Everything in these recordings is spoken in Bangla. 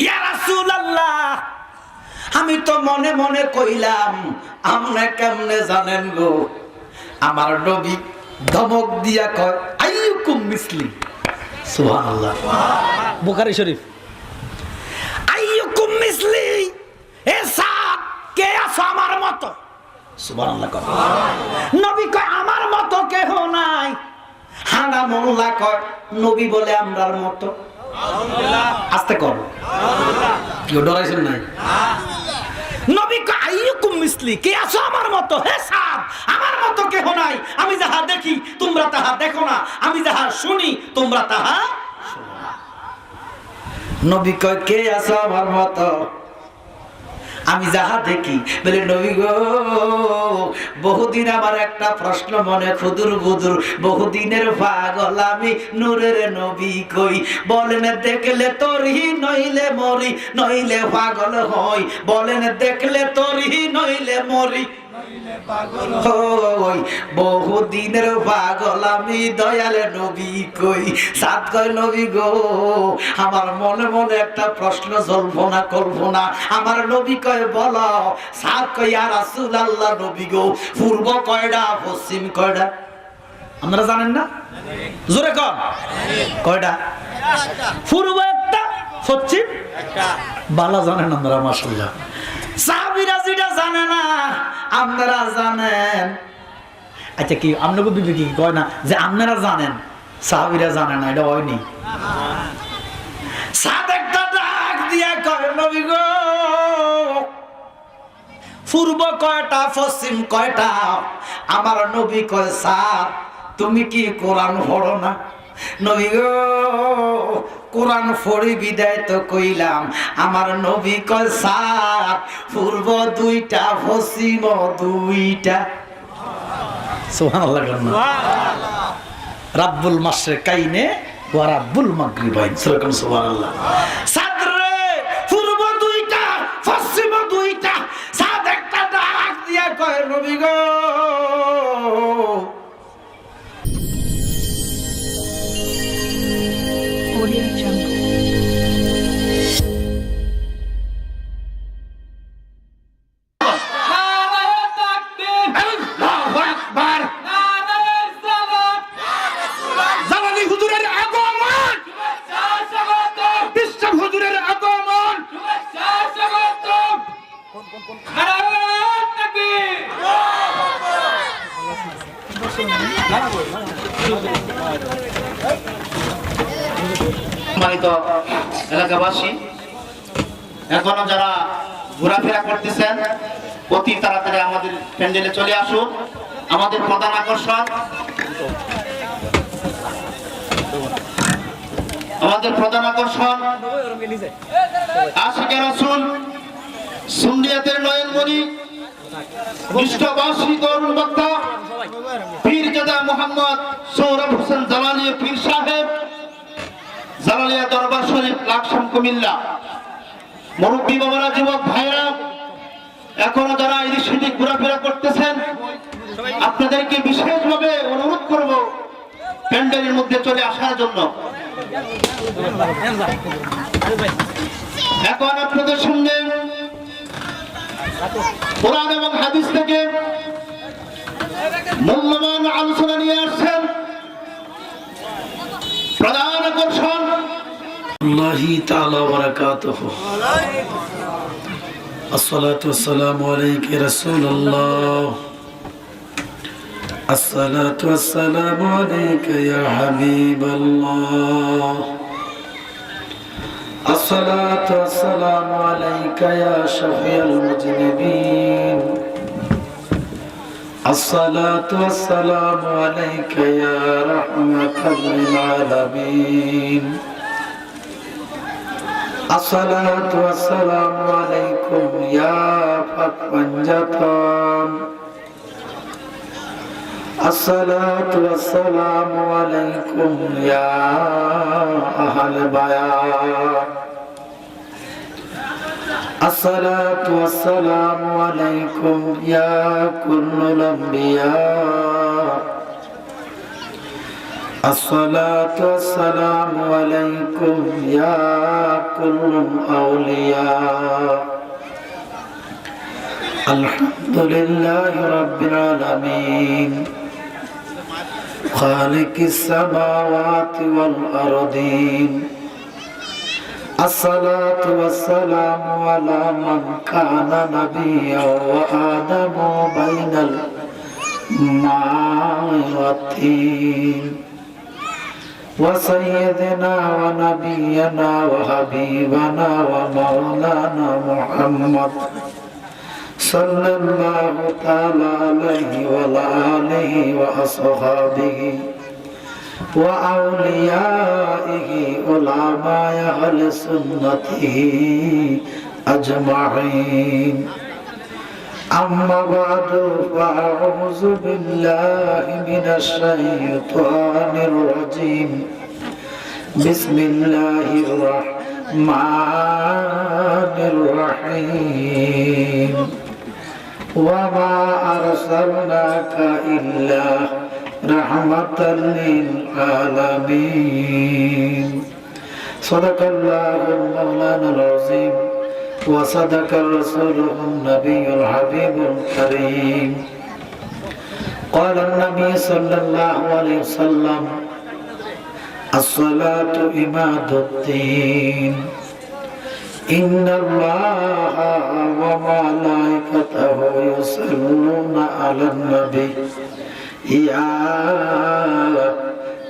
ইয়া রাসূলুল্লাহ, আমি তো মনে মনে কইলাম আপনি কেমনে জানেন গো? আমার নবী ধমক দিয়া কয় আইয়ুকুম মিসলি। সুবহানাল্লাহ, বুখারী শরীফ। আইয়ুকুম মিসলি, এ সাদ কে আছো আমার মতো? সুবহানাল্লাহ। নবী কয় আমার মতো কেহ নাই। হানা মোল্লা কয় নবী বলে আমরার মতো। আস্তে কর, কেউ ডরাইছেন নাই? নবী কয় আইয়ুকুম মিসলি, কে আছো আমার মতো? হে সাদ, আমার মতো কেহ নাই। আমি যাহা দেখি তোমরা তাহা দেখো না, আমি যাহা শুনি তোমরা তাহা শোনো না। নবী কয় কে আছো আমার মতো? আমি যাহা দেখি বলে নবী গো, বহুদিন আমার একটা প্রশ্ন মনে খুদুর বুদুর, বহুদিনের পাগল আমি নূরের নবী কই। বলেন দেখলে তরি নইলে মরি, নইলে পাগল হই। বলেন দেখলে তরি নইলে মরি, বহুদিনের পাগল আমি দয়াল নবী কই। সাদ কয় নবী গো, আমার মনে মনে একটা প্রশ্ন জল্পনা কল্পনা। আমার নবী কয় বলো। সাদ কয় ইয়া রাসূলুল্লাহ, নবী গো, পূর্ব কয়টা পশ্চিম কয়টা আপনারা জানেন না? জোরে কর, কয়টা? পূর্ব একটা, পশ্চিম একটা। বালা জানেন আপনারা, মাশাআল্লাহ। সাহাবীরা যেটা জানে না আপনারা জানেন। আচ্ছা, কি আপনাকে বিবেক কি কয় না যে আপনারা জানেন সাহাবীরা জানে না? এটা হয়নি। সাদ একটা ডাক দিয়া কয় নবী গো, পূর্ব কয়টা পশ্চিম কয়টা? আমার নবী কয় সাদ তুমি কি কোরআন পড়ো না? নবী গো, কোরআন পড়ি বিদায় তো কইলাম। আমার নবী কয় সাদ পূর্ব দুইটা পশ্চিম দুইটা। সুবহানাল্লাহ, রাব্বুল মাশরিকাইনে ওয়া রাব্বুল মাগরিবাইন। সুবহানাল্লাহ। সাদ রে, পূর্ব দুইটা পশ্চিম দুইটা। সাদ একটা ডাক দিয়া কয় নবী গো, সম্মানিত এলাকাবাসী, এখনো যারা ঘোরাফেরা করতেছেন অতি তাড়াতাড়ি আমাদের প্যান্ডেলে চলে আসুন। আমাদের প্রধান আকর্ষণ, আশিকে রাসূল, সুন্নিয়াতের নয়নমণি, বিশ্ববাসী তরুণ বক্তা পীরজাদা মুহাম্মদ সৌরভ হোসেন জালালি পীর সাহেব, জালালিয়া দরবার শরীফ, লাকসাম, কুমিল্লা। মুরব্বী বাবারা, যুবক ভাইরা, এখনো যারা এদিক সেদিক ঘোরাফেরা করতেছেন আপনাদেরকে বিশেষভাবে অনুরোধ করব প্যান্ডেলের মধ্যে চলে আসার জন্য। এখন আপনাদের সামনে কোরআন এবং হাদিস থেকে মূল্যবান আলোচনা নিয়ে আসছেন প্রধান আকর্ষণ আল্লাহি তাআলা ওয়া বারাকাতুহু। আসসালাতু ওয়াসসালামু আলাইকা রাসূলুল্লাহ, আসসালাতু ওয়াসসালামু আলাইকা ইয়া হাবিবাল্লাহ, আসসালাতু ওয়াসসালামু আলাইকা ইয়া শাফিউল মুজনিবিন, আসসালাতু ওয়াসসালামু আলাইকা ইয়া রাহমাতাল লিল আলামিন, আসসালাতু ওয়াসসালামু আলাইকুম ইয়া ফাতপাঞ্জাতান, আসসালাতু ওয়াসসালামু আলাইকুম ইয়া আহল বায়াত, আসসালাতু ওয়াসসালামু আলাইকুম ইয়া কুল্লুল আম্বিয়া, الصلاة والسلام عليكم يا كل الأولياء الحمد لله رب العالمين خالق السماوات والأرضين الصلاة والسلام على من كان نبيا وآدم بين الماء والطين وسيدنا ونبينا وحبيبنا ومولانا محمد صلى الله تعالى عليه وعلى آله وأصحابه وأوليائه علماء أهل سنته أجمعين أما بعد فأعوذ بالله من الشيطان الرجيم بسم الله الرحمن الرحيم وما أرسلناك إلا رحمة للعالمين صدق الله المولانا العظيم وصدق رسوله النبي الحبيب الكريم قال النبي صلى الله عليه وسلم الصلاة عماد الدين إن الله وملائكته يصلون على النبي يا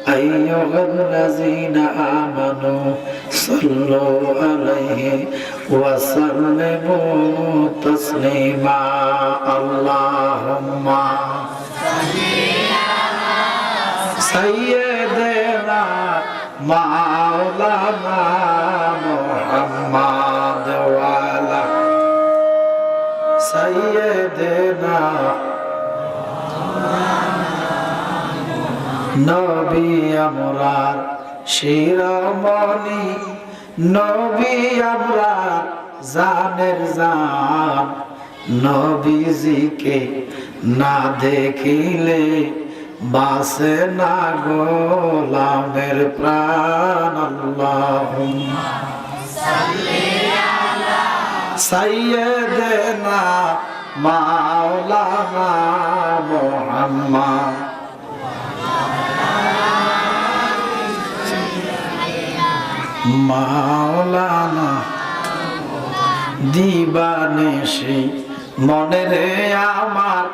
أيها الذين آمنوا صلوا عليه وسلموا تسليما اللهم سيدنا مولانا محمد وعلى سيدنا নবী আমরার শিরোমণি নবী আমরার জানের জান নবীজিকে না দেখিলে বাসে না গোলামের প্রাণ আল্লাহুম্মা সাল্লি আলা সাইয়্যিদিনা মাওলানা মুহাম্মদ মাওলানা দিবানিশি মনে রে আমার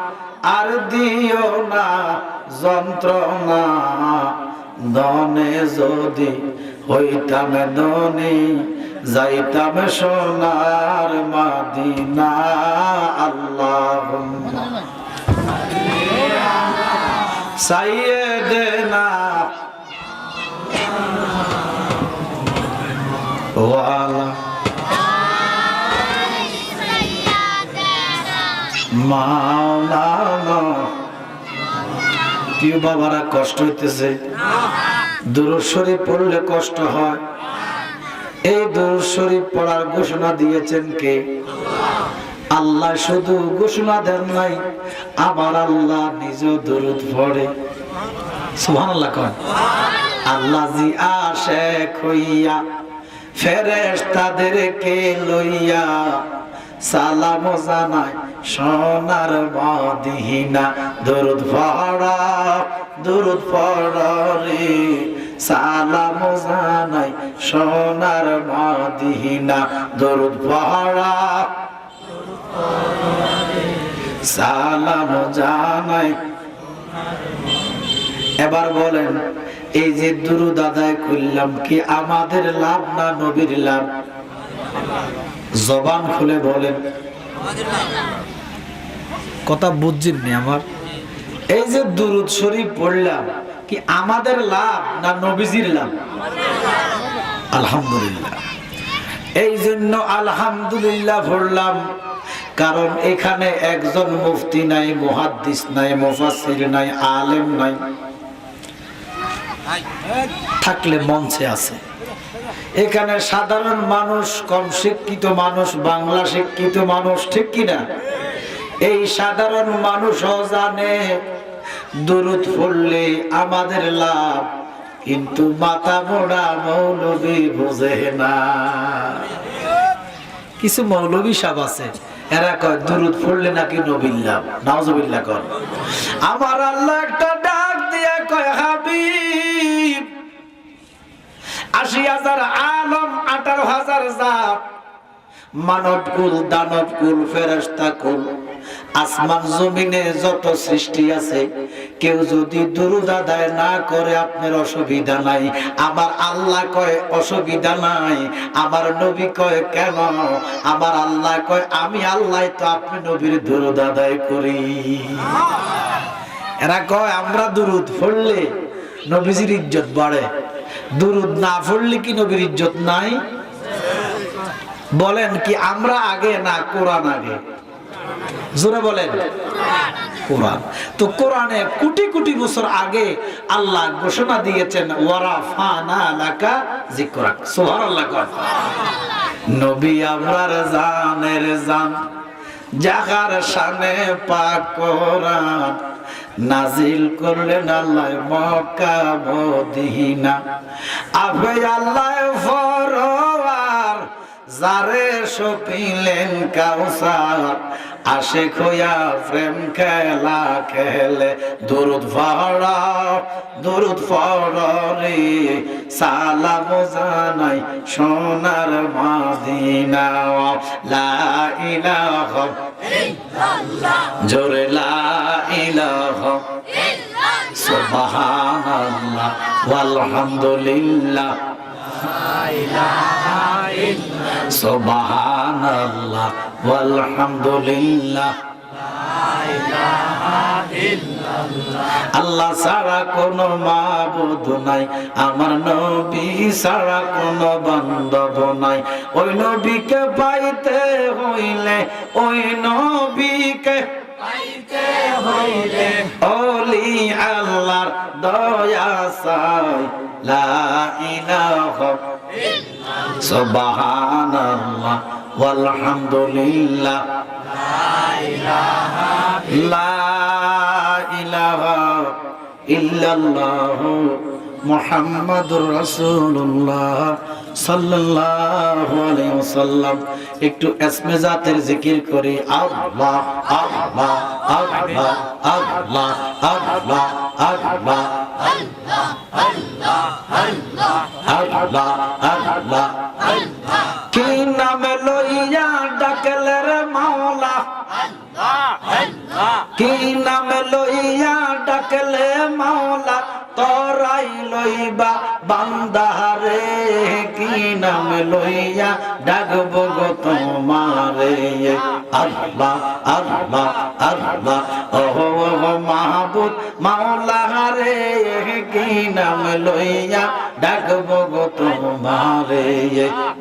আর দিও না যন্ত্রণা দনে যদি হইতাম ধনী যাইতাম সোনার মদিনা আল্লাহুম্মা সাইয়্যিদিনা ওয়ালা মাওলানা কি বাবারা কষ্ট হইতেছে দুরূদ শরীফ পড়লে কষ্ট হয় এই দুরূদ শরীফ পড়ার ঘোষণা দিয়েছেন কে আল্লাহ শুধু ঘোষণা দেন নাই আমার আল্লাহ নিজে দুরূদ পড়ে সুবহানাল্লাহ কয় আল্লাহ জি আশিক হইয়া ফেরেশতাদেরকে লইয়া সালাম জানায় সোনার মদিনা দরুদ পড়া রে সালাম জানায় সোনার মদিনা দরুদ পড়া সালাম জানায় এবার বলেন এই যে দুরূদ আদায় করলাম কি আমাদের লাভ না নবীর লাভ জবান খুলে বলেন কথা বুঝছেন নি আমার এই যে দুরূদ শরীফ পড়লাম কি আমাদের লাভ না নবীজির লাভ আলহামদুলিল্লাহ এই জন্য আলহামদুলিল্লাহ পড়লাম কারণ এখানে একজন মুফতি নাই মুহাদ্দিস নাই মুফাসসির নাই আলেম নাই থাকলে মঞ্চে আছে এখানে সাধারণ মানুষ কম শিক্ষিত মানুষ বাংলা শিক্ষিত মানুষ ঠিক কিনা এই সাধারণ মানুষও জানে দুরূদ পড়লে আমাদের লাভ কিন্তু মাথা মোড়া মৌলবী বোঝে না। কিছু মৌলবী সাহেব আছে, এরা কয় দুরুদ পড়লে নাকি নবীর লাভ। নাউজুবিল্লাহ কর। আমার আল্লাহ একটা ডাক দিয়া কয়, হাবিব ৮০,০০০ আলম ১৮,০০০ জাত, মানব কুল, দানব কুল, ফেরেশতা কুল, আসমান জমিনে যত সৃষ্টি আছে, কেউ যদি দুরূদ আদায় না করে আপনার অসুবিধা নাই। আমার আল্লাহ কয় অসুবিধা নাই। আমার নবী কয় কেন? আমার আল্লাহ কয় আমি আল্লাহ তো আপনি নবীর দুরূদ আদায় করি। এরা কয় আমরা দুরূদ পড়লে নবীজির ইজ্জত বাড়ে, দুরূদ না পড়লে কি নবীর ইজ্জত নাই? বলেন কি আমরা আগে না কোরআন আগে? জোরে বলেন। কোরআন। তো কোরআনে কোটি কোটি বছর আগে আল্লাহ ঘোষণা দিয়েছেন ওয়ারাফানা লাকা যিকরাক। সুবহানাল্লাহ। নবী আমরার জানের জান, যাহার শানে পাক কোরআন নাজিল করলেন আল্লাহ মক্কা মদিনা। আবে আল্লাহ ফরওয়ার যারে সপিলেন কাউসার, আশিক হইয়া প্রেম খেলা খেলে দুরূদ পড়াও, দুরূদ পড়রে সালাম জানাই সোনার মদিনা। লা ইলাহা ইল্লাল্লাহ, জোরে লা ইলাহা ইল্লাল্লাহ, সুবহানাল্লাহ ওয়ালহামদুলিল্লাহ, সুবহানাল্লাহ ওয়ালহামদুলিল্লাহ। আল্লাহ ছাড়া কোনো মাবুদ নাই, আমার নবী ছাড়া কোনো বান্ধব নাই। ওই নবীকে পাইতে হইলে, ওই নবীকে পাইতে হইলে ওলি আল্লাহর দয়া চাই। লা ইলাহা ইল্লাল্লাহ, সুবহানাল্লাহ ওয়ালহামদুলিল্লাহ, লা ইলাহা ইল্লাল্লাহ মুহাম্মাদুর রাসূলুল্লাহ সাল্লাল্লাহু আলাইহি ওয়াসাল্লাম। একটু ইসমে জাতের জিকির করি। আল্লাহ আল্লাহ আল্লাহ আল্লাহ আল্লাহ আল্লাহ আল্লাহ আল্লাহ। কি নাম লইয়া ডাকলে রে মাওলা, কি নাম লইয়া ডাকলে মাওলা, তোরাই লইবা বান্দারে। কি নাম লইয়া ডাকবো গো তোমারে। আল্লাহ আল্লাহ আল্লাহ, ও মাহবুব মাওলা রে, কি নাম লইয়া ডাকবো গো তোমারে।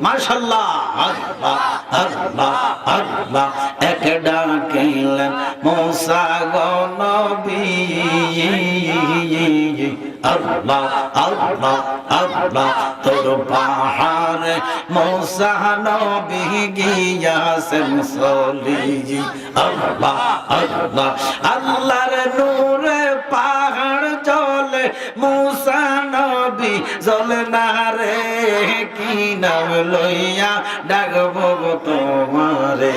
মাশাআল্লাহ। আল্লাহ আল্লাহ আল্লাহ। এক ডাকিলেন মুসা গো নবী। আল্লাহ আল্লাহ আল্লাহ, তোর পাহাড়ে মুসা নবী গিয়াছেন চলি। আল্লাহ আল্লাহ। আল্লাহর নূরে পাহাড় জ্বলে, মুসা নবী জ্বলে না রে। কি নাম লইয়া ডাকবো গো তোমারে।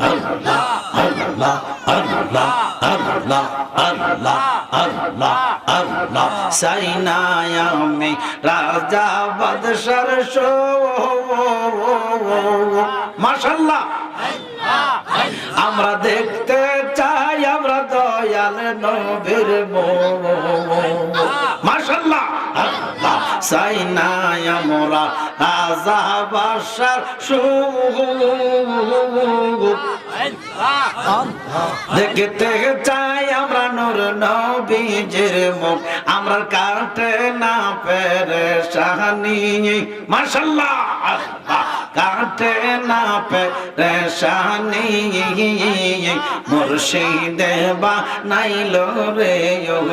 আল্লাহ আল্লাহ আল্লাহ আল্লাহ আল্লাহ আল্লাহ আল্লাহ। চাই না আমি রাজা বাদশার শো। মাশাআল্লাহ। আমরা দেখতে চাই আমরা দয়াল নবীর মুখ। মাশাআল্লাহ। আল্লাহ। চাই না আমরা রাজা বাদশার সুখ, দেখতে চাই আমরা নূর নবীজির মুখ। আমরা কাটে না পেরেশানি। মাশাআল্লাহ। আল্লাহ। কাটে না পেরেশানি, মুর্শিদে বানাইলো রে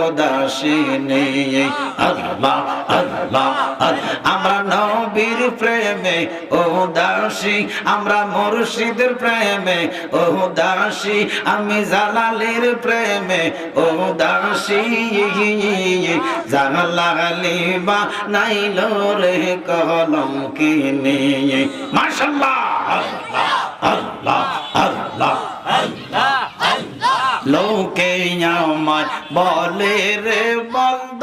উদাসীনী। আল্লাহ আল্লাহ। আমরা নবীর প্রেমে উদাসী, আমরা মুর্শিদের প্রেমে উদাসী, আমি জালালের প্রেমে উদাসী। জালালি বানাইল রে কলম কিনে মাশাআল্লাহ আল্লাহ আল্লাহ লোকে আমায় বলে রে বন্ধ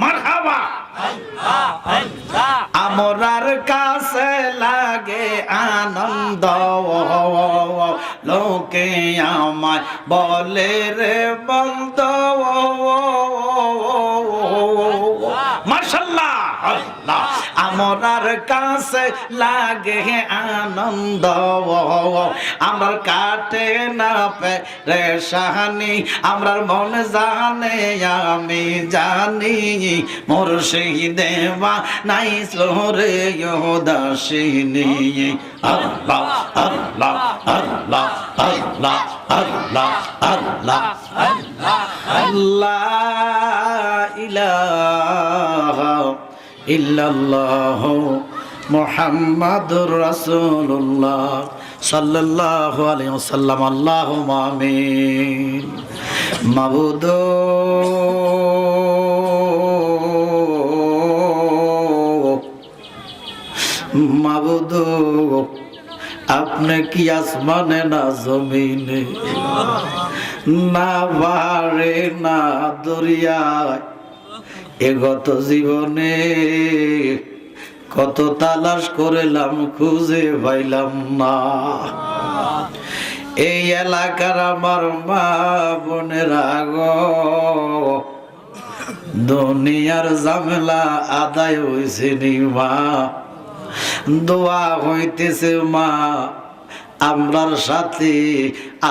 মারহাবা আমরার কাছে লাগে আনন্দ লোকে আমায় বলে রে বন্ধ মাশাআল্লাহ আল্লাহ আমরার কাছে লাগে আনন্দ আমার কাটে না পেরেশানি আমরার মন জানে আমি জানি মুর্শিদে নাই সোরে দাসিনী আল্লাহ আল্লাহ আল্লাহ আল্লাহ আল্লাহ আল্লাহ আল্লাহ ইলাহা ইল্লাল্লাহ মুহাম্মাদুর রাসূলুল্লাহ সাল্লাল্লাহু আলাইহি ওয়াসাল্লাম আল্লাহুম্মা আমিন মাবুদ মাবুদ আপনি কি আসমানে না জমিনে না বারে না দরিয়ায় এগত জীবনে কত তালাশ করেলাম খুঁজে পাইলাম না এই এলাকার আমার মা বোনেরা গো দুনিয়ার ঝামেলা আদায় হইছে নি মা দোয়া হইতেছে মা আমরার সাথে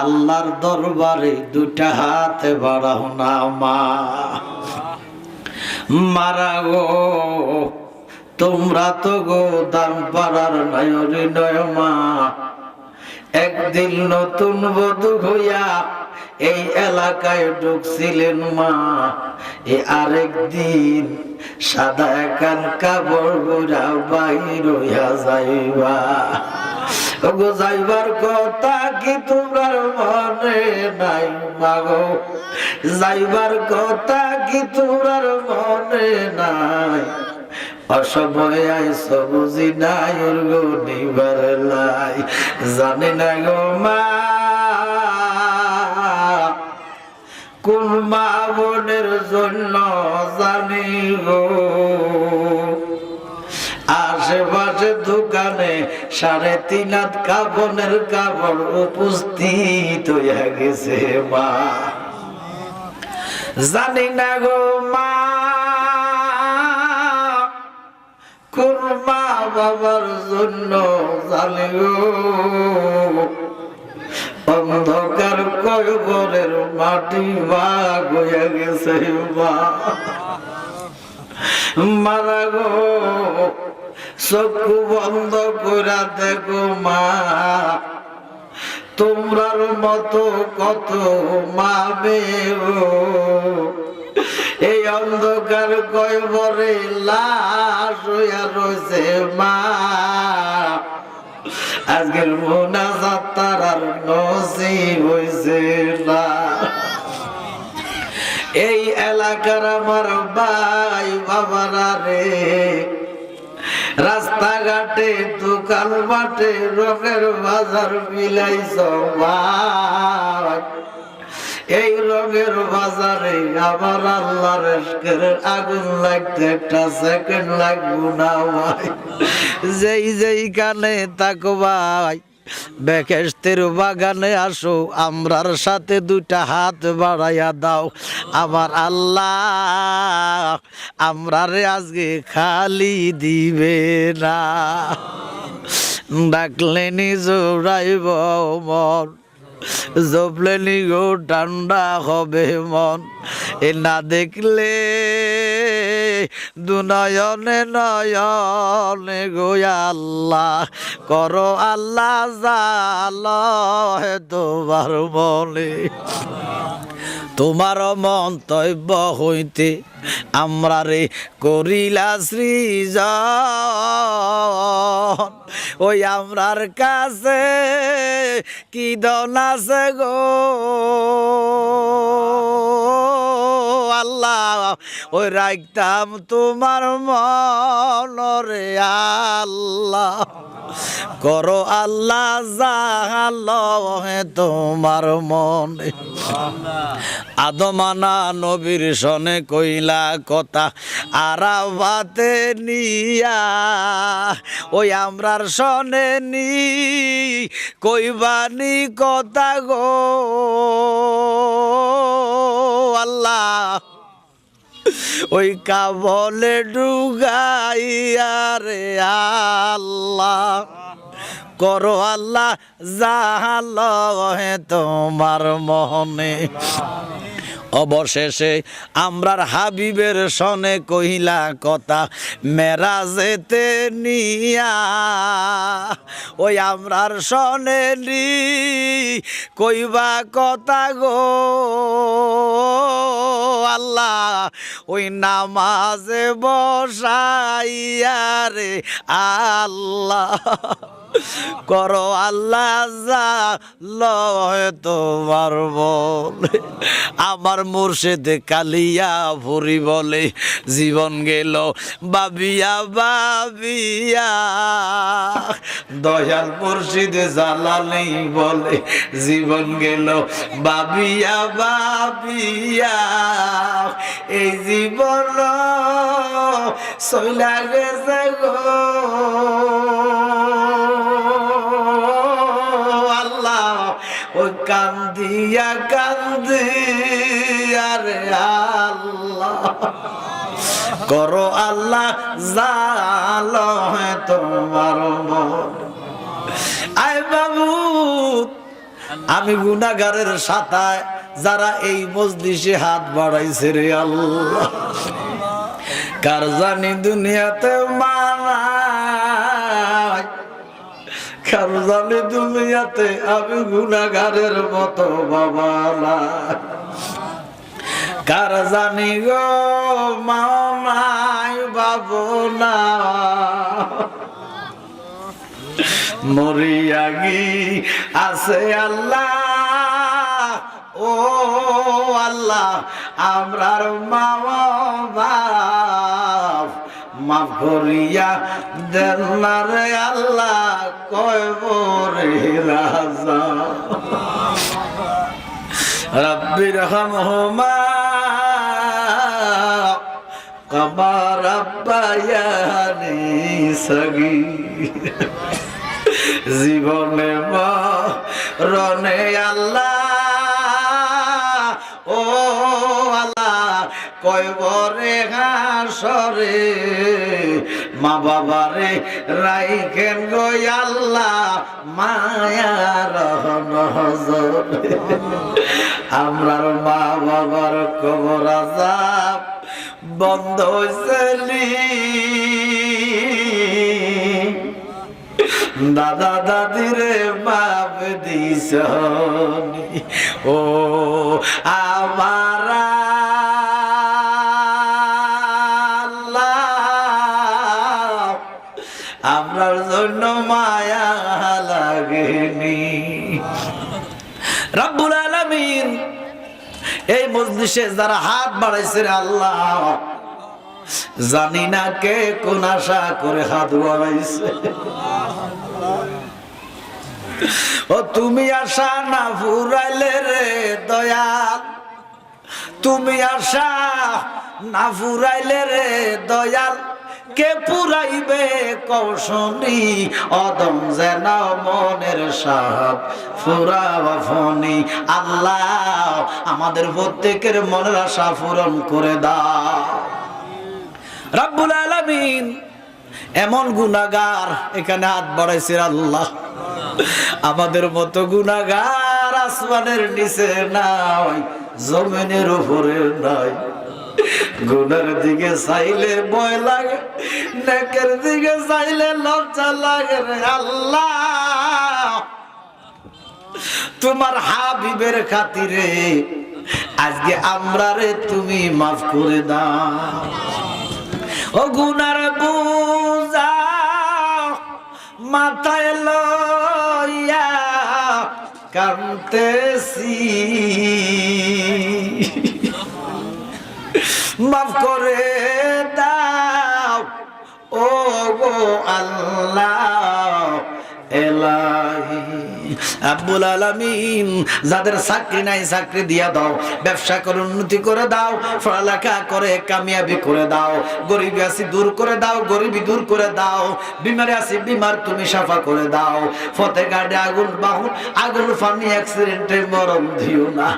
আল্লাহর দরবারে দুটা হাত বাড়াও না মা মারা গো তোমরা তো গো দাম পাড়ার নয় মা একদিন নতুন বধূ হইয়া এই এলাকায় ঢুকছিলেন মা আরেকদিন সাদা একান কাপড় গোড়া বাইর হইয়া যাইবা গো যাইবার কথা কি তোমার মনে নাই মাগো যাইবার কথা কি তোমার মনে নাই অসময় আইসো বুঝি নাই ওর গো নিবার লাই জানি না গো মা কোন মা বোনের জন্য জানি গো আশেপাশে দোকানে 3.5 হাত কাপড়ের কাপড় উপস্থিত হইয়া গেছে মা জানি না গো মা কোন মা বাবার জন্য জানি গো অন্ধকার কবরের মাটি ভাগ হইয়া গেছে মা মারা গো চক্ষু বন্ধ করে দেখো মা তোমরার মতো কত মা মেয়ে এই অন্ধকার কবরে লাশ হইয়া রয়েছে মা আজকের মোনাজাত তার আর নসিব হইছে না এই এলাকার আমার ভাই বাবারা রে রাস্তাঘাটে দোকান বাটে রঙের বাজার বিলাইছ ভাই এই রঙের বাজারে আমার আল্লাহর ইশকের আগুন লাগতে একটা সেকেন্ড লাগবো না ভাই যেই কানে তাকো ভাই বেকেশতের বাগানে আসো আমরার সাথে দুটা হাত বাড়াইয়া দাও আমার আল্লাহ আমরারে আজকে খালি দিবে না ডাকলেনি জোড়াইব মন জপলেনি গো ঠান্ডা হবে মন এ না দেখলে দুনয়নে নয়নে গো আল্লাহ করো আল্লাহ জাল তোমার মনে তোমার মন্তব্য হইতে আমরা রে করিলা সৃজন ওই আমরার কাছে কি দন আছে গো আল্লাহ ওই রাখতাম তোমার মনরে আল্লাহ করো আল্লাহ জাহালো হে তোমার মনে আদমানা নবীর সনে কইলা কথা আরাবাতে নিয়া ওই আমরার সনে নি কইবানি কথা গো আল্লাহ ওই কাবলে ডুগাইয়া রে আল্লাহ করো আল্লাহ জাহালো হে তোমার মনে অবশেষে আমরার হাবিবের সনে কহিলা কথা মেরাজেতে নিয়া ওই আমরার সনে নি কইবা কথা গো আল্লাহ ওই নামাজে বসাইয়া রে আল্লাহ করো আল্লাহ জাহালো তোমার বলে আমার মুর্শিদ কালিয়া ভরি বলে জীবন গেল বাবিয়া বাবিয়া দয়াল মুর্শিদ জালালি বলে জীবন গেল বাবিয়া বাবিয়া এই জীবন সইলা গেছে গো ওই কান্দিয়া কান্দিয়া রে আল্লাহ করো আল্লাহ জালো হে তোমার মন আয় বাবু আমি গুনাহগারের সাথায় যারা এই মজলিসে হাত বাড়াইছে রে আল্লাহ কার জানি দুনিয়াতে মানায় কার জানি দুনিয়াতে আমি গুনাহগারের মতো বাবা না কার জানি গো মাওনাই বাবু না মরিয়াগি আছে আল্লাহ ও আল্লাহ আমরার মা বাপ মাফ করিয়া দেন না রে আল্লাহ কয়বরে রাজা রব্বির রহমহুমা কামা রাব্বায়ানি সগীর জীবনে মরণে আল্লাহ ও আল্লাহ কয়বরে হাসরে মা বাবারে রাইখেন গো আল্লাহ মায়ার নজরে আমরার মা বাবার কবর আযাব বন্ধ হইছে দাদা দাদিরে বাপ দিস ও আমার আমরার জন্য মায়া লাগেনি রব্বুল আলামিন এই মজলিসে যারা হাত বাড়াইছে আল্লাহ জানি না কে কোন আশা করে হাত বাড়াইছে ও তুমি আশা না ফুরাইলে রে দয়াল তুমি আশা না ফুরাইলে রে দয়াল কে পুরাইবে কৌশনী অদম যেন মনের সাপ ফুরাবা ফনি আল্লাহ আমাদের প্রত্যেকের মনের আশা পূরণ করে দাও রব্বুল আলামিন এমন গুনাহগার এখানে হাত বাড়াইছে আল্লাহ আমাদের মতো গুনাহগার আসমানের নিচে নাই জমিনের উপরে নাই গুনার দিকে চাইলে ভয় লাগে নেকের দিকে চাইলে লজ্জা লাগে রে আল্লাহ তোমার হাবিবের খাতিরে আজকে আমরা রে তুমি মাফ করে দাও ও গুনার বোঝা মাথায় লইয়া কাঁদতেছি মাফ করে দাও ও গো আল্লাহ এলাহি আব্বুল আলামিন যাদের চাকরি নাই চাকরি দিয়া দাও, ব্যবসা করে উন্নতি করে দাও, পড়ালেখা করে কামিয়াবি করে দাও, গরিবী আছি দূর করে দাও, গরিবী দূর করে দাও, বিমারে আছি বিমার তুমি সাফা করে দাও, ফতে গাড়ি আগুন বাহুন আগুন ফানি অ্যাক্সিডেন্টে মরণ দিও না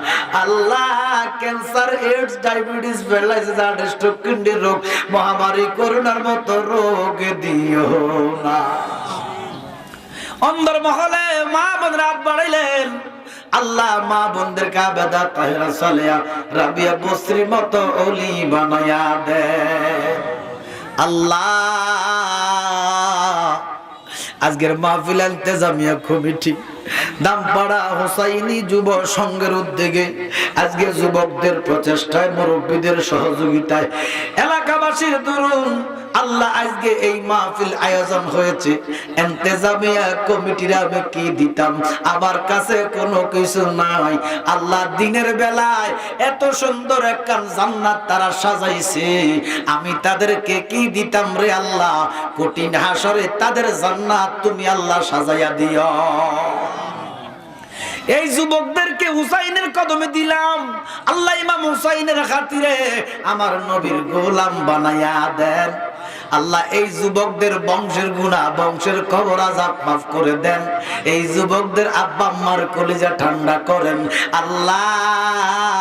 আল্লাহ। Cancer, AIDS, diabetes, paralysis, heart stroke, kidney রোগ, মহামারী করোনার মতো রোগ দিও না। অন্দর মহলে মা বোন রাত বাড়াইলেন আল্লাহ, মা বোনদের কাবেদা তাহিরা সালেয়া রাবিয়া বসরির মতো ওলি বানায়া দে আল্লাহ। আজকের মাহফিল ইন্তেজামিয়া কমিটি দামপাড়া হোসাইনি যুব সংঘের উদ্যোগে আজকে যুবকদের প্রচেষ্টায় মুরব্বীদের সহযোগিতায় এলাকাবাসীর দরুন আল্লাহ আজকে এই মাহফিল আয়োজন হয়েছে। ইন্তেজামিয়া কমিটির আমি কি দিতাম, আমার কাছে কোনো কিছু নাই আল্লাহ। দিনের বেলায় এত সুন্দর একখান জান্নাত তারা সাজাইছে, আমি তাদেরকে কি দিতাম রে আল্লাহ। কঠিন হাসরে তাদের জান্নাত তুমি আল্লাহ সাজাইয়া দিও। এই যুবকদেরকে হুসাইনের কদমে দিলাম আল্লাহ, ইমাম হুসাইনের খাতিরে আমার নবীর গোলাম বানায়া দেন আল্লাহ। এই যুবকদের বংশের গুনাহ, বংশের কবর আযাব মাফ করে দেন। এই যুবকদের আব্বা আম্মার কলিজা ঠান্ডা করেন আল্লাহ।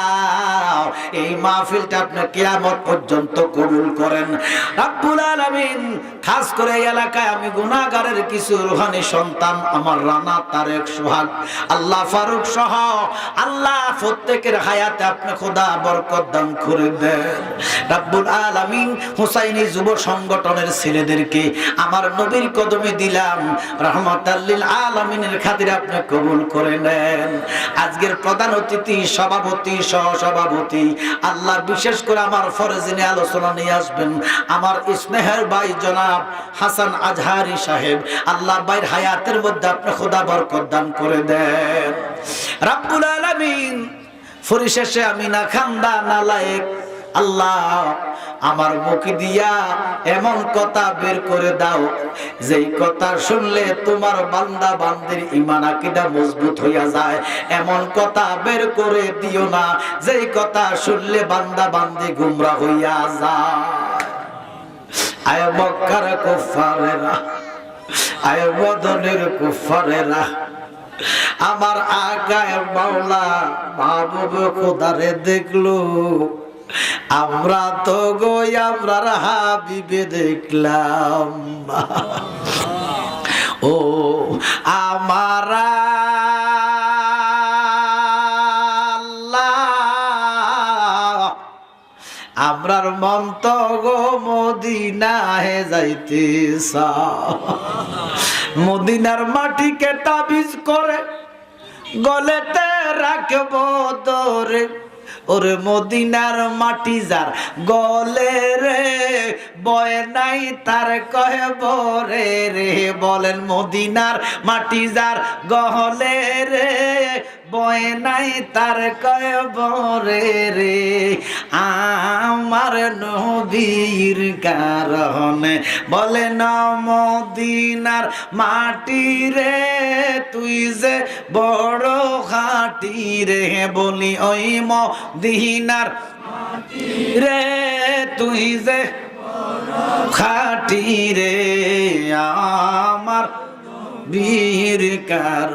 এই মাহফিলটা আপনি কিয়ামত পর্যন্ত কবুল করেন রব্বুল আলামিন। খাস করে এই এলাকায় আমি গুনাহগারের কিছু রুহানি সন্তান আমার রানা, তারেক, সোহাগ, আল্লাহ ফারুক সহ আল্লাহ প্রত্যেকের হায়াতে আপনি খোদা বরকত দান করে দেন রব্বুল আলামিন। হুসাইনি যুব সংগঠনের ছেলেদেরকে আমার নবীর কদমে দিলাম, রাহমাতাল লিল আলামিনের খাতিরে আপনি কবুল করে নেন। আজকের প্রধান অতিথি, সভাপতি, সহসভাপতি আল্লাহ বিশেষ করে আমার ফরজিনে আলোচনা নিয়ে আসবেন আমার স্নেহের ভাই জনাব হাসান আজহারি সাহেব, আল্লাহ ভাইয়ের হায়াতের মধ্যে আপনি খোদা বরকত দান করে দেন রব্বুল আলামিন। পরিশেষে আমি না খান্দা নালায়েক আল্লাহ, আমার মুখ দিয়া এমন কথা বের করে দাও যেই কথা শুনলে তোমার বান্দা বান্দির ঈমান আকীদা মজবুত হইয়া যায়। এমন কথা বের করে দিও না যেই কথা শুনলে বান্দা বান্দি গুমরা হইয়া যায়। আয় মক্কার কুফারেরা, আয় বদরের কুফারেরা, আমার আগায় মাওলা মাহবুব খোদারে দেখলো, আমরা তো গই আমরার হাবিবে দেখলাম। ও আমার আল্লাহ, আমরার মন তো গো মদিনায় যাইতেছ, মদিনার মাটিকে তাবিজ করে গলেতে রাখব দরে। ওরে মদিনার মাটি যার গলে রে, বয় নাই তার কহে বরে রে। বলেন মদিনার মাটি যার গলে রে, বয় নাই তার কহে বরে রে। আমার নবীর কারণে বলে না মদিনার মাটি রে, তুই যে বড় খাঁটি রে। বলি ওই মদিনার মাটি রে, তুই যে খাঁটি রে। আমার বীর কার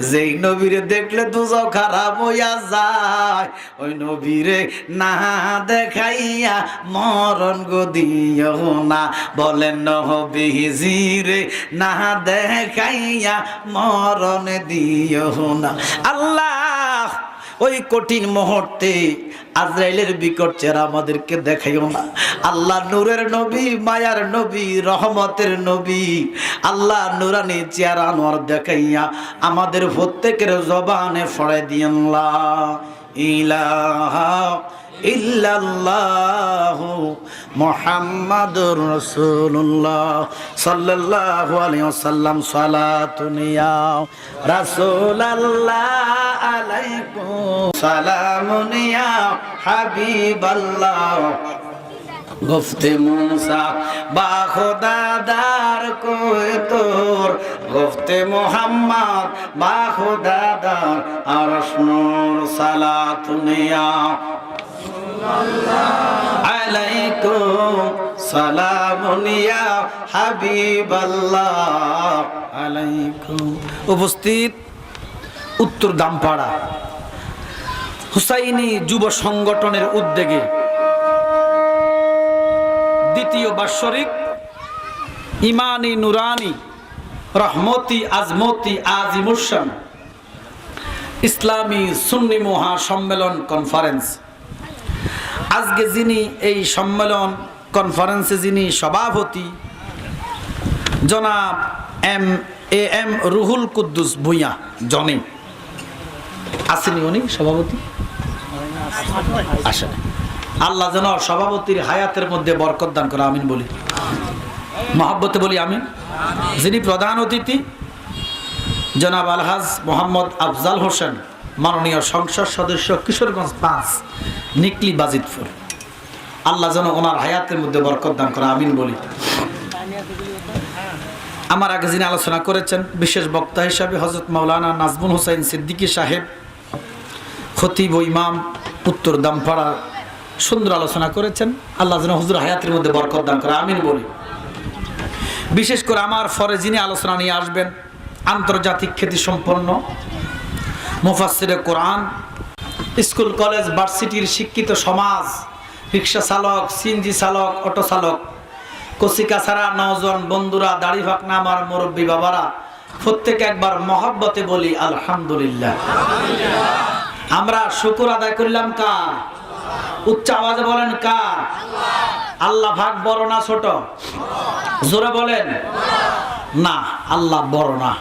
যেই নবীরে দেখলে দুজো খারাপ হইয়া যায়, ওই নবীরে না দেখাইয়া মরণ গো দিও না। বলেন নবীজিরে না দেখাইয়া মরণ দিও না। আল্লাহ ওই কঠিন মুহূর্তে আজরাইলের বিকট চেহারা আমাদেরকে দেখাইও না আল্লাহ। নূরের নবী, মায়ার নবী, রহমতের নবী আল্লাহ নুরানি চেহারা আনোয়ার দেখাইয়া আমাদের প্রত্যেকের জবানে ফড়াই দিয়েন লা ইলাহা ইল্লাল্লাহু মুহাম্মাদুর রাসূলুল্লাহ সাল্লাল্লাহু আলাইহি ওয়াসাল্লাম সালাতুন ইয়া রাসূলাল্লাহ আলাইকুম সালামুন ইয়া হাবিবাল্লাহ গুফতে মুসা বা খোদা দার কোয় তোর গুফতে মুহাম্মদ বা খোদা দার আরশ নূর সালাতুন ইয়া আলাইকুম সালামুন ইয়া হাবিবাল্লাহ আলাইকুম। উপস্থিত উত্তর দামপাড়া হুসাইনি যুব সংগঠনের উদ্যোগে দ্বিতীয় বাৎসরিক ইমানি নুরানি রহমতি আজমতি আজিমুসান ইসলামী সুন্নি মহা সম্মেলন কনফারেন্স, আজকে যিনি এই সম্মেলন কনফারেন্সে যিনি সভাপতি জনাব এম রুহুল কুদ্দুস ভূঁইয়া জনি আসেনি, উনি সভাপতি আসেন। আল্লাহ যেন সভাপতির হায়াতের মধ্যে বরকত দান করে, আমিন বলি, মহব্বতে বলি আমিন। যিনি প্রধান অতিথি জনাব আলহাজ মোহাম্মদ আফজাল হোসেন, মাননীয় সংসদ সদস্য, কিশোরগঞ্জ 5 নিকলি বাজিতপুর, আল্লাহ যেন ওনার হায়াতের মধ্যে বরকত দান করে, আমিন বলি। আমার আগে যিনি আলোচনা করেছেন বিশেষ বক্তা হিসাবে হযরত মাওলানা নাজমুল হোসেন সিদ্দিকী সাহেব, খতিব ও ইমাম উত্তর দামপাড়া, সুন্দর আলোচনা করেছেন, আল্লাহ যেন হুজুর হায়াতের মধ্যে বরকত দান করে, আমিন বলি। বিশেষ করে আমার পরে যিনি আলোচনা নিয়ে আসবেন আন্তর্জাতিক খ্যাতি সম্পন্ন মুফাসসিরে কোরআন, স্কুল কলেজ ভার্সিটির শিক্ষিত সমাজ, রিক্সা চালক, সিএনজি চালক, অটো চালক, কচিকাছাড়া নওজোয়ান বন্ধুরা, দাড়ি ভাকনা আমার মুরব্বী বাবারা, প্রত্যেকে একবার মহব্বতে বলি আলহামদুলিল্লাহ। আমরা শুকর আদায় করলাম কার? উচ্চ আওয়াজে বলেন কার? আল্লাহ ভাগ বড় না ছোট? জোরে বলেন না, আল্লাহ বড় না,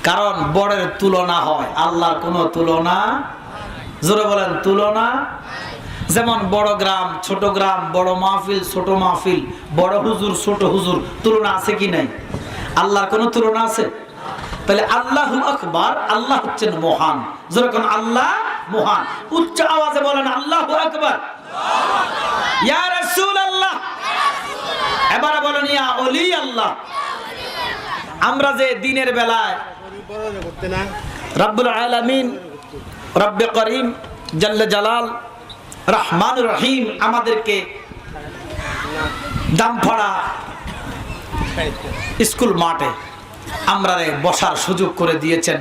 কারণ বড়ের তুলনা হয়, আল্লাহর কোনো তুলনা, জোরে বলেন তুলনা। যেমন বড় গ্রাম ছোট গ্রাম, বড় মাহফিল ছোট মাহফিল, বড় হুজুর ছোট হুজুর, তুলনা আছে কি নাই? আল্লাহর কোনো তুলনা আছে? তাহলে আল্লাহু আকবার, আল্লাহ হচ্ছেন মহান, যেরকম আল্লাহ মহান। উচ্চ আওয়াজে বলেন আল্লাহু আকবার, ইয়া রাসূলুল্লাহ, এবারে বলেন ইয়া ওলি আল্লাহ। আমরা যে দিনের বেলায় রব্বুল আলামিন রব্বে করিম জাল্লে জালাল রহমান রহিম আমাদেরকে দামপাড়া স্কুল মাঠে আমরা বসার সুযোগ করে দিয়েছেন,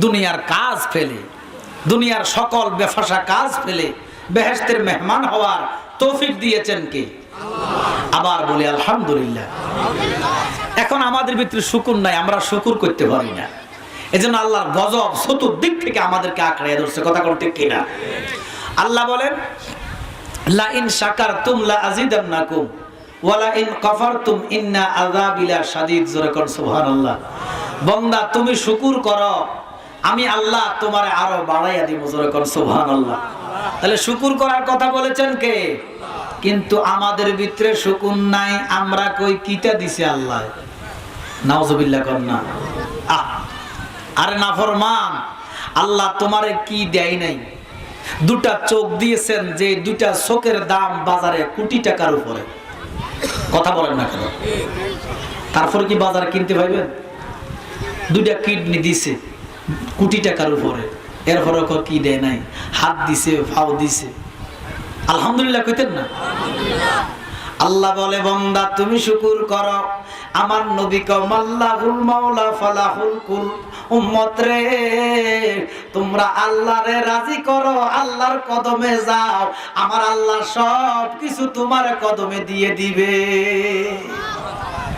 দুনিয়ার কাজ ফেলে, দুনিয়ার সকল বেফাসা কাজ ফেলে বেহেশতের মেহমান হওয়ার তৌফিক দিয়েছেন কে? আবার বলি আলহামদুলিল্লাহ। এখন আমাদের ভিতরে শুকুর নাই, আমরা শুকুর করতে পারি না, এজন্য আল্লাহর গজব চতুর্দিক থেকে আমাদেরকে আঁকড়ে ধরছে, কথা কোন ঠিক কিনা? আল্লাহ বলেন লা ইন শাকারতুম লা আযীদান্নাকুম ওয়া লা ইন কাফারতুম ইন্না আযাবি লাশাদীদ। জোরে কোন সুবহানাল্লাহ। বান্দা তুমি শুকর করো, আমি আল্লাহ তোমারে আরো বাড়াইয়া দিব। জোরে কোন সুবহানাল্লাহ। তাহলে শুকর করার কথা বলেছেন কে? কিন্তু আমাদের ভিতরে শুকর নাই, আমরা কই কিটা দিছে আল্লাহ, নাউজুবিল্লাহ কোন না। আরে নাফরমান, আল্লাহ তোমারে কি দেয় নাই? দুটা চোখ দিয়েছেন, যে দুটা চোখের দাম বাজারে কোটি টাকার উপরে, কথা বলেন না কেন? তারপরে কি বাজারে কিনতে পাইবেন? দুটা কিডনি দিছে কোটি টাকার উপরে, এরপরে কি দেয় নাই? হাত দিছে, ফাও দিছে, আলহামদুলিল্লাহ কইতেন না? আল্লাহ বলে বান্দা তুমি শুকর করো, আমার নবী কমাল্লাহুল মাওলা ফালাহুল কুল, উম্মত রে তোমরা আল্লাহরে রাজি করো, আল্লাহর কদমে যাও, আমার আল্লাহ সব কিছু তোমার কদমে দিয়ে দিবে।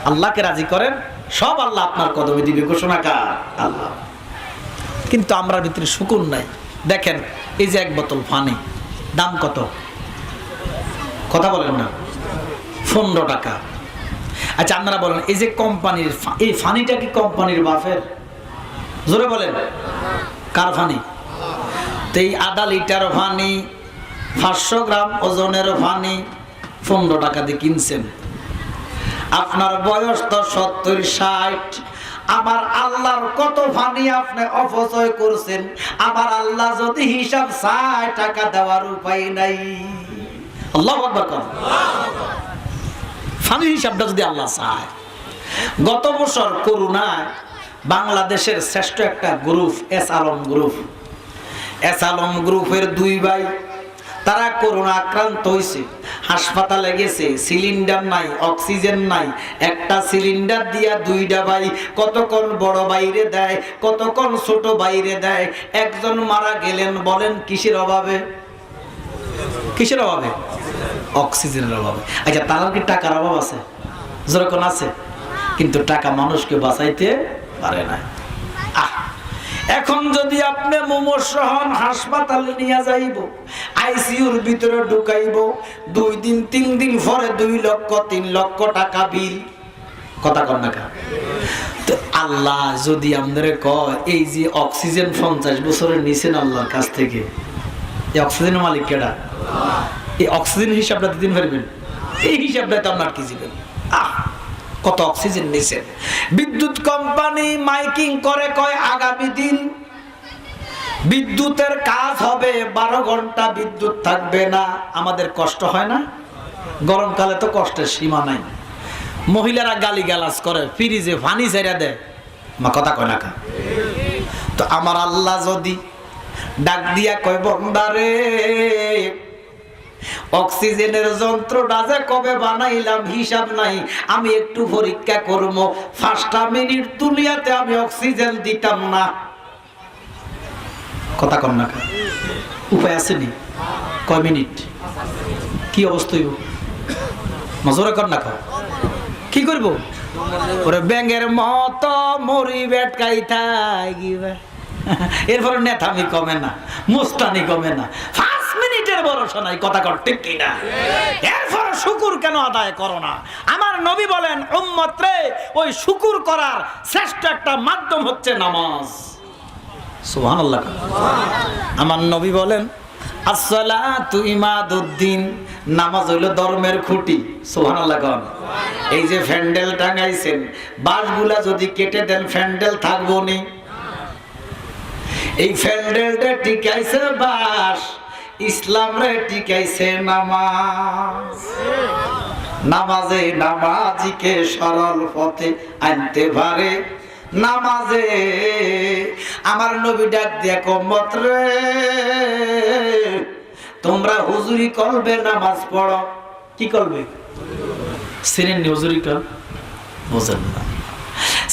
আল্লাহকে রাজি করেন, সব আল্লাহ আপনার কদমে দিবে, ঘোষণা কার? আল্লাহ। কিন্তু আমরা ভিতরে শুকুর নাই। দেখেন এই যে এক বোতল পানি দাম কত? কথা বলেন না, 15 টাকা। আচ্ছা আপনারা বলেন এই যে কোম্পানির এই পানিটা কি কোম্পানির বাপের? জোরে বলেন কার পানি? তো এই আধা লিটার পানি 500 গ্রাম ওজনের পানি 15 টাকা দিয়ে কিনছেন। আপনার বয়স তো 70-60। আমার আল্লাহর কত পানি আপনি অপচয় করছেন। আমার আল্লাহ যদি হিসাব 60 টাকা দেওয়ার উপায় নাই। আল্লাহু আকবার কর। পানির হিসাবটা যদি আল্লাহ চায়। গত বছর করোনায় বাংলাদেশের শ্রেষ্ঠ একটা group S Alam group, S Alam গ্রুপের 2 ভাই, তারা করোনা আক্রান্ত হয়েছে, হাসপাতালে গেছে, সিলিন্ডার নাই, অক্সিজেন নাই। একটা সিলিন্ডার দিয়া 2টা ভাই কতক্ষণ বড় বাইরে দেয়, কতক্ষণ ছোট বাইরে দেয়। একজন মারা গেলেন, বলেন কিসের অভাবে? কিসের অভাবে? অক্সিজেনের অভাবে। আচ্ছা, তার কি টাকার অভাব আছে? যেরকম আছে, কিন্তু টাকা মানুষকে বাঁচাইতে পারে না। এখন যদি আপনি মুমূর্ষ হন, হাসপাতালে নিয়ে যাইব, আইসিইউর ভিতরে ঢুকাইব, 2 দিন 3 দিন পরে 2 লক্ষ 3 লক্ষ টাকা বিল। কথা কর না কা? তো আল্লাহ যদি আমাদের কয় এই যে অক্সিজেন 50 বছরের নিছেন আল্লাহর কাছ থেকে, এই অক্সিজেনের মালিক কেডা? এই অক্সিজেন হিসাবটা দিন ফেলবেন, এই হিসাবটা তো আপনার কি দিবেন? কত অক্সিজেন নিছেন। বিদ্যুৎ কোম্পানি মাইকিং করে কয় আগামী দিন বিদ্যুতের কাজ হবে, 12 ঘন্টা বিদ্যুৎ থাকবে না। আমাদের কষ্ট হয় না? গরমকালে তো কষ্টের সীমা নাই। মহিলারা গালিগালাজ করে, ফ্রিজে পানি ছেড়ে দেয়। মা কথা কয় না কা? তো আমার আল্লাহ যদি ডাক দিয়া কয়, বন্দারে অক্সিজেনের যন্ত্রটা যে কবে বানাইলাম হিসাব নাই, আমি একটু পরীক্ষা করব, 5টা মিনিট দুনিয়াতে আমি অক্সিজেন দিতাম না। কথা কন না, উপায় আসেনি? কয় মিনিট? কি অবস্থা হইব? নজরে কর না, কি করবো? ওরে ব্যাঙের মতো মরি বেটকাই থাকি। এরপরে নেতামি কমে না, মুস্তানি কমে না, 5 মিনিটের ভরসা নাই। কথা কর ঠিক কিনা? এরপর শুকুর কেন আদায় করো না? আমার নবী বলেন, উম্মত রে, ওই শুকুর করার শ্রেষ্ঠ একটা মাধ্যম হচ্ছে নামাজ। সুবহানাল্লাহ। আমার নবী বলেন, আসসালাতু ইমাদুদ্দিন, নামাজ হইল ধর্মের খুঁটি। সুবহানাল্লাহ। এই যে ফ্যান্ডেল টাঙাইছেন, বাঁশগুলা যদি কেটে দেন ফ্যান্ডেল থাকবো নি? এই ফ্যান্ডেলটা টিকাইছে বাস, ইসলাম রে টিকাইছে নামাজ। নামাজে নামাজিকে সরল পথে আনতে পারে। নামাজে আমার নবী ডাক দিয়া উম্মত রে, তোমরা হুজুরি করবে, নামাজ পড়ো। কি করবে? সিনেন হুজুরি কর, বুঝেন না?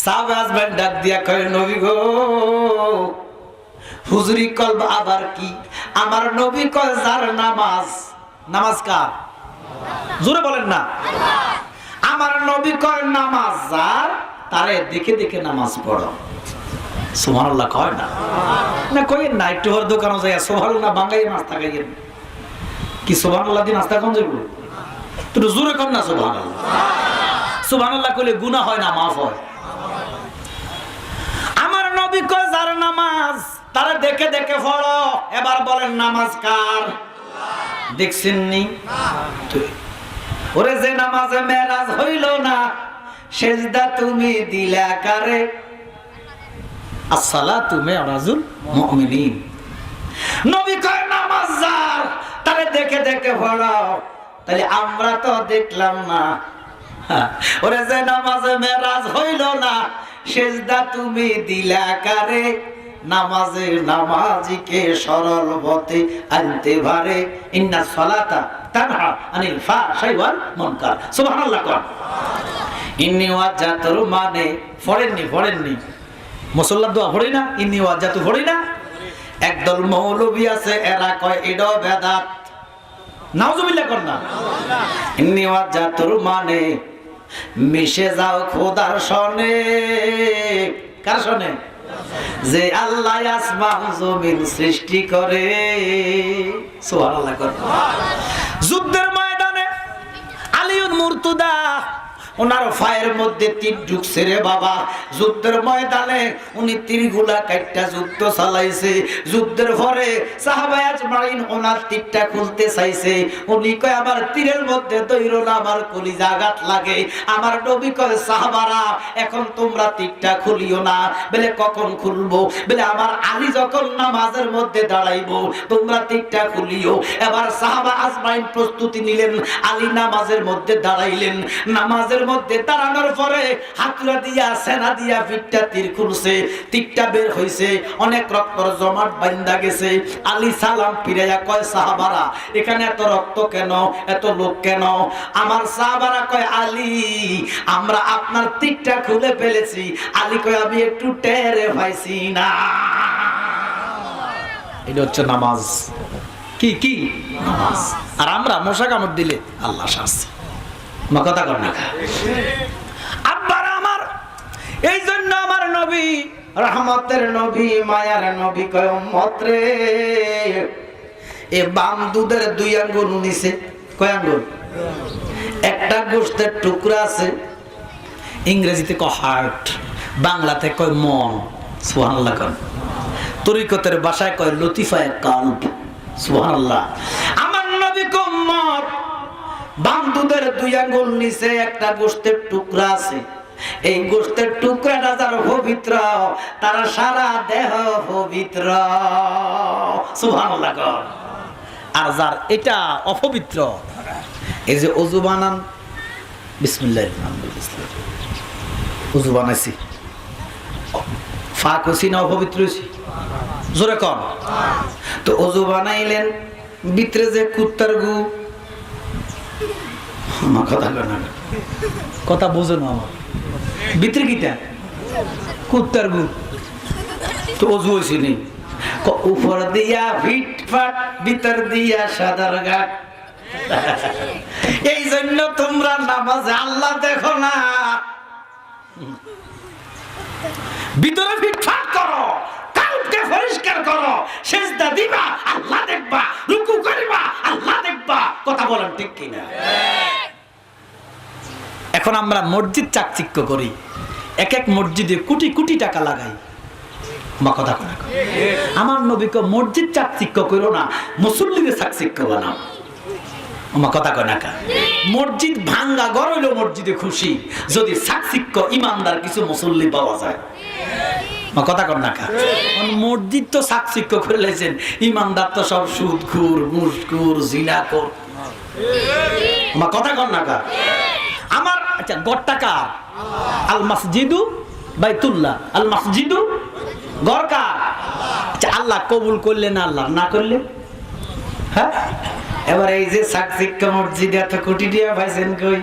সাহাবা হাজবেন্ড ডাক দিয়া কয়, নবী গো, হুজুরি কলব আবার কি? আমার নবী কয়, যার নামাজ। নামাজ কার? জোরে বলেন না। আমার নবী কয়, নামাজ যার, তারে দেখে দেখে নামাজ পড়ো। সুবহানাল্লাহ কয় না? না কইেন না, একটু ওর দোকানে যাই সুবহানাল্লাহ বাঙালি নাস্তা খাইয়েন। কি সুবহানাল্লাহ দিন নাস্তা কোন যাইব? তুই জোরে কর না সুবহানাল্লাহ। সুবহানাল্লাহ কইলে গুনাহ হয় না, মাফ হয়। আমার নবী কয়, যার নামাজ, তারা দেখে দেখে পড়ো। এবার বলেন, নামাজ কার? দেখছেন নি? ওরে যে নামাজে মেরাজ হইল না, সেজদা তুমি দিলা কারে? আসসালাতু মিরাজুল মুমিনিন। নবী কয়, নামাজ যার, তারে দেখে দেখে পড়ো। তাহলে আমরা তো দেখলাম না। ওরে যে নামাজে মেরাজ হইল না, সেজদা তুমি দিলা কারে? নামাজে নামাজিকে সরল পথে আনতে পারে। ইন্না সালাতা তানহা আনিল ফাহশাই ওয়াল মুনকার। সুবহানাল্লাহ। ইন্নী ওয়াজ্জাতুর মানে পড়েননি মুসল্লা দোয়া পড়ি না? ইন্নী ওয়াজ্জাতু পড়ি না? একদল মৌলবী আছে, এরা কয় এটাও বেদাত। নাউজুবিল্লাহ কর না। ইন্নী ওয়াজ্জাতুর মানে মিশে যাও খোদার সনে। কার সনে? যে আল্লাহ আসমান জমিন সৃষ্টি করে। সুবহানাল্লাহ। যুদ্ধের ময়দানে আলিউল মুরতুদা ওনার পায়ের মধ্যে তীর ঢুকছে রে বাবা। যুদ্ধের ময়দানে উনি তীরগুলা কাটটা যুদ্ধ চালাইছে। যুদ্ধের পরে সাহাবায়ে আজমাইন ওনার তীরটা খুলতে চাইছে। উনি কয় আমার তীরের মধ্যে দইরো না, আমার কলিজা আঘাত লাগে। আমার নবী কয় সাহাবারা এখন তোমরা তীরটা খুলিও না। বলে কখন খুলবো? বলে আমার আলী যখন নামাজের মধ্যে দাঁড়াইবো তোমরা তীরটা খুলিও। এবার সাহাবা আজমাইন প্রস্তুতি নিলেন। আলী নামাজের মধ্যে দাঁড়াইলেন। নামাজের মধ্যে দাঁড়ানোর পরে হাতুড়া দিয়া সেনা দিয়া পিঠটা তীর খুলছে। তীরটা বের হইছে, অনেক রক্তর জমাট বান্ধা গেছে। আলী সালাম ফিরাইয়া কয় সাহাবারা এখানে এত রক্ত কেন, এত লোক কেন? আমার সাহাবারা কয় আলী আমরা আপনার তীরটা খুলে ফেলেছি। আলী কয় আমি একটু টেরে পাইছি না। এটা হচ্ছে নামাজ। কি কি নামাজ? আর আমরা মশা কামড় দিলে আল্লাহ শাস্তি। কথা কর না আব্বার আমার। এই জন্য আমার নবী রহমতের নবী, মায়ার নবী কয় উম্মত রে এ বাম দুধের 2 আঙ্গুল নিছে। কয় আঙ্গুল? একটা গোশতের টুকরা আছে, ইংরেজিতে কয় হার্ট, বাংলাতে কয় মন। সুবহানাল্লাহ। কোন তরিকতের ভাষায় কয় লতিফায়ে কালব। সুবহানাল্লাহ। আমার নবী কয় উম্মত বাম দুধের 2 আঙ্গুল নিচে একটা গোশতের টুকরা আছে। এই গোশতের টুকরাটা যার পবিত্র তার সারা দেহ পবিত্র। সুবহানাল্লাহ। আর যার এটা অপবিত্র, এই যে ওযু বানান, বিসমিল্লাহির রহমানির রহিম, ওযু বানাইছি ফাঁক হইছি না অপবিত্র হইছি? জোরে কর। তো ওযু বানাইলেন, ভিতরে যে কুত্তার গু, আমার কথা কয় না, কথা বোঝো না আমার, ভিতরে কিটা কুত্তার গু। তো ওযু হইছি নি? উপর দিয়া ফিটফাট, ভিতর দিয়া সাদার গাট। এই জন্য তোমরা নামাজে আল্লাহ দেখো না, ভিতরে ফিটফাট করো, কালকে পরিষ্কার করো, সিজদা দিবা আল্লাহ দেখবা, রুকু করিবা আল্লাহ দেখবা। কথা বলেন ঠিক কিনা? এখন আমরা মসজিদ চাকচিক্য করি, এক এক মসজিদে কোটি কোটি টাকা লাগাই। কথা কয় আমার নবীকে মসজিদ চাকচিক্য করো না, মুসল্লিদের চাকচিক্য বানাও। আমার কথা কয় না। মসজিদ ভাঙ্গা ঘর হইলো মসজিদে খুশি যদি চাকচিক্য ইমানদার কিছু মুসল্লি পাওয়া যায়। কথা কর না। মসজিদ তো চাকচিক্য করে লেছেন, ইমানদার তো সব সুদখোর, ঘুষখোর, জিনাখোর। আমার কথা কর না। আমার আচ্ছা গড়টা কার? আল মসজিদু বাইতুল্লাহ, আল মসজিদু ঘর কার? আচ্ছা আল্লাহ কবুল করলে না আল্লাহ না করলে? হ্যাঁ এবার এই যে চাকচিক্য মসজিদে এত কোটি টাকা পাইছেন কই?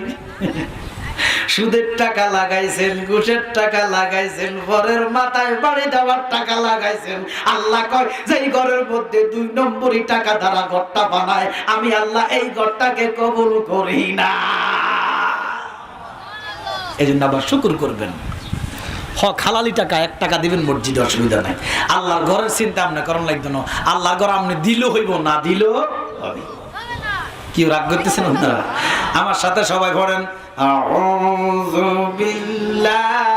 সুদের টাকা লাগাইছেন, ঘুষের টাকা লাগাইছেন, পরের মাথায় বাড়ি দেওয়ার টাকা লাগাইছেন। আল্লাহ কয় যে ঘরের মধ্যে 2 নম্বরই টাকা দ্বারা ঘরটা বানায়, আমি আল্লাহ এই ঘরটাকে কবুল করি না। এই জন্য আবার শুকর করবেন। হালালি টাকা 1 টাকা দিবেন মসজিদে, অসুবিধা নাই। আল্লাহর ঘরের চিন্তা আপনি করেন লাগবে না। আল্লাহর ঘর আপনি দিল হইব, না দিল হবে। কি রাগ করতেছেন আপনারা? আমার সাথে সবাই পড়েন আউযু বিল্লাহি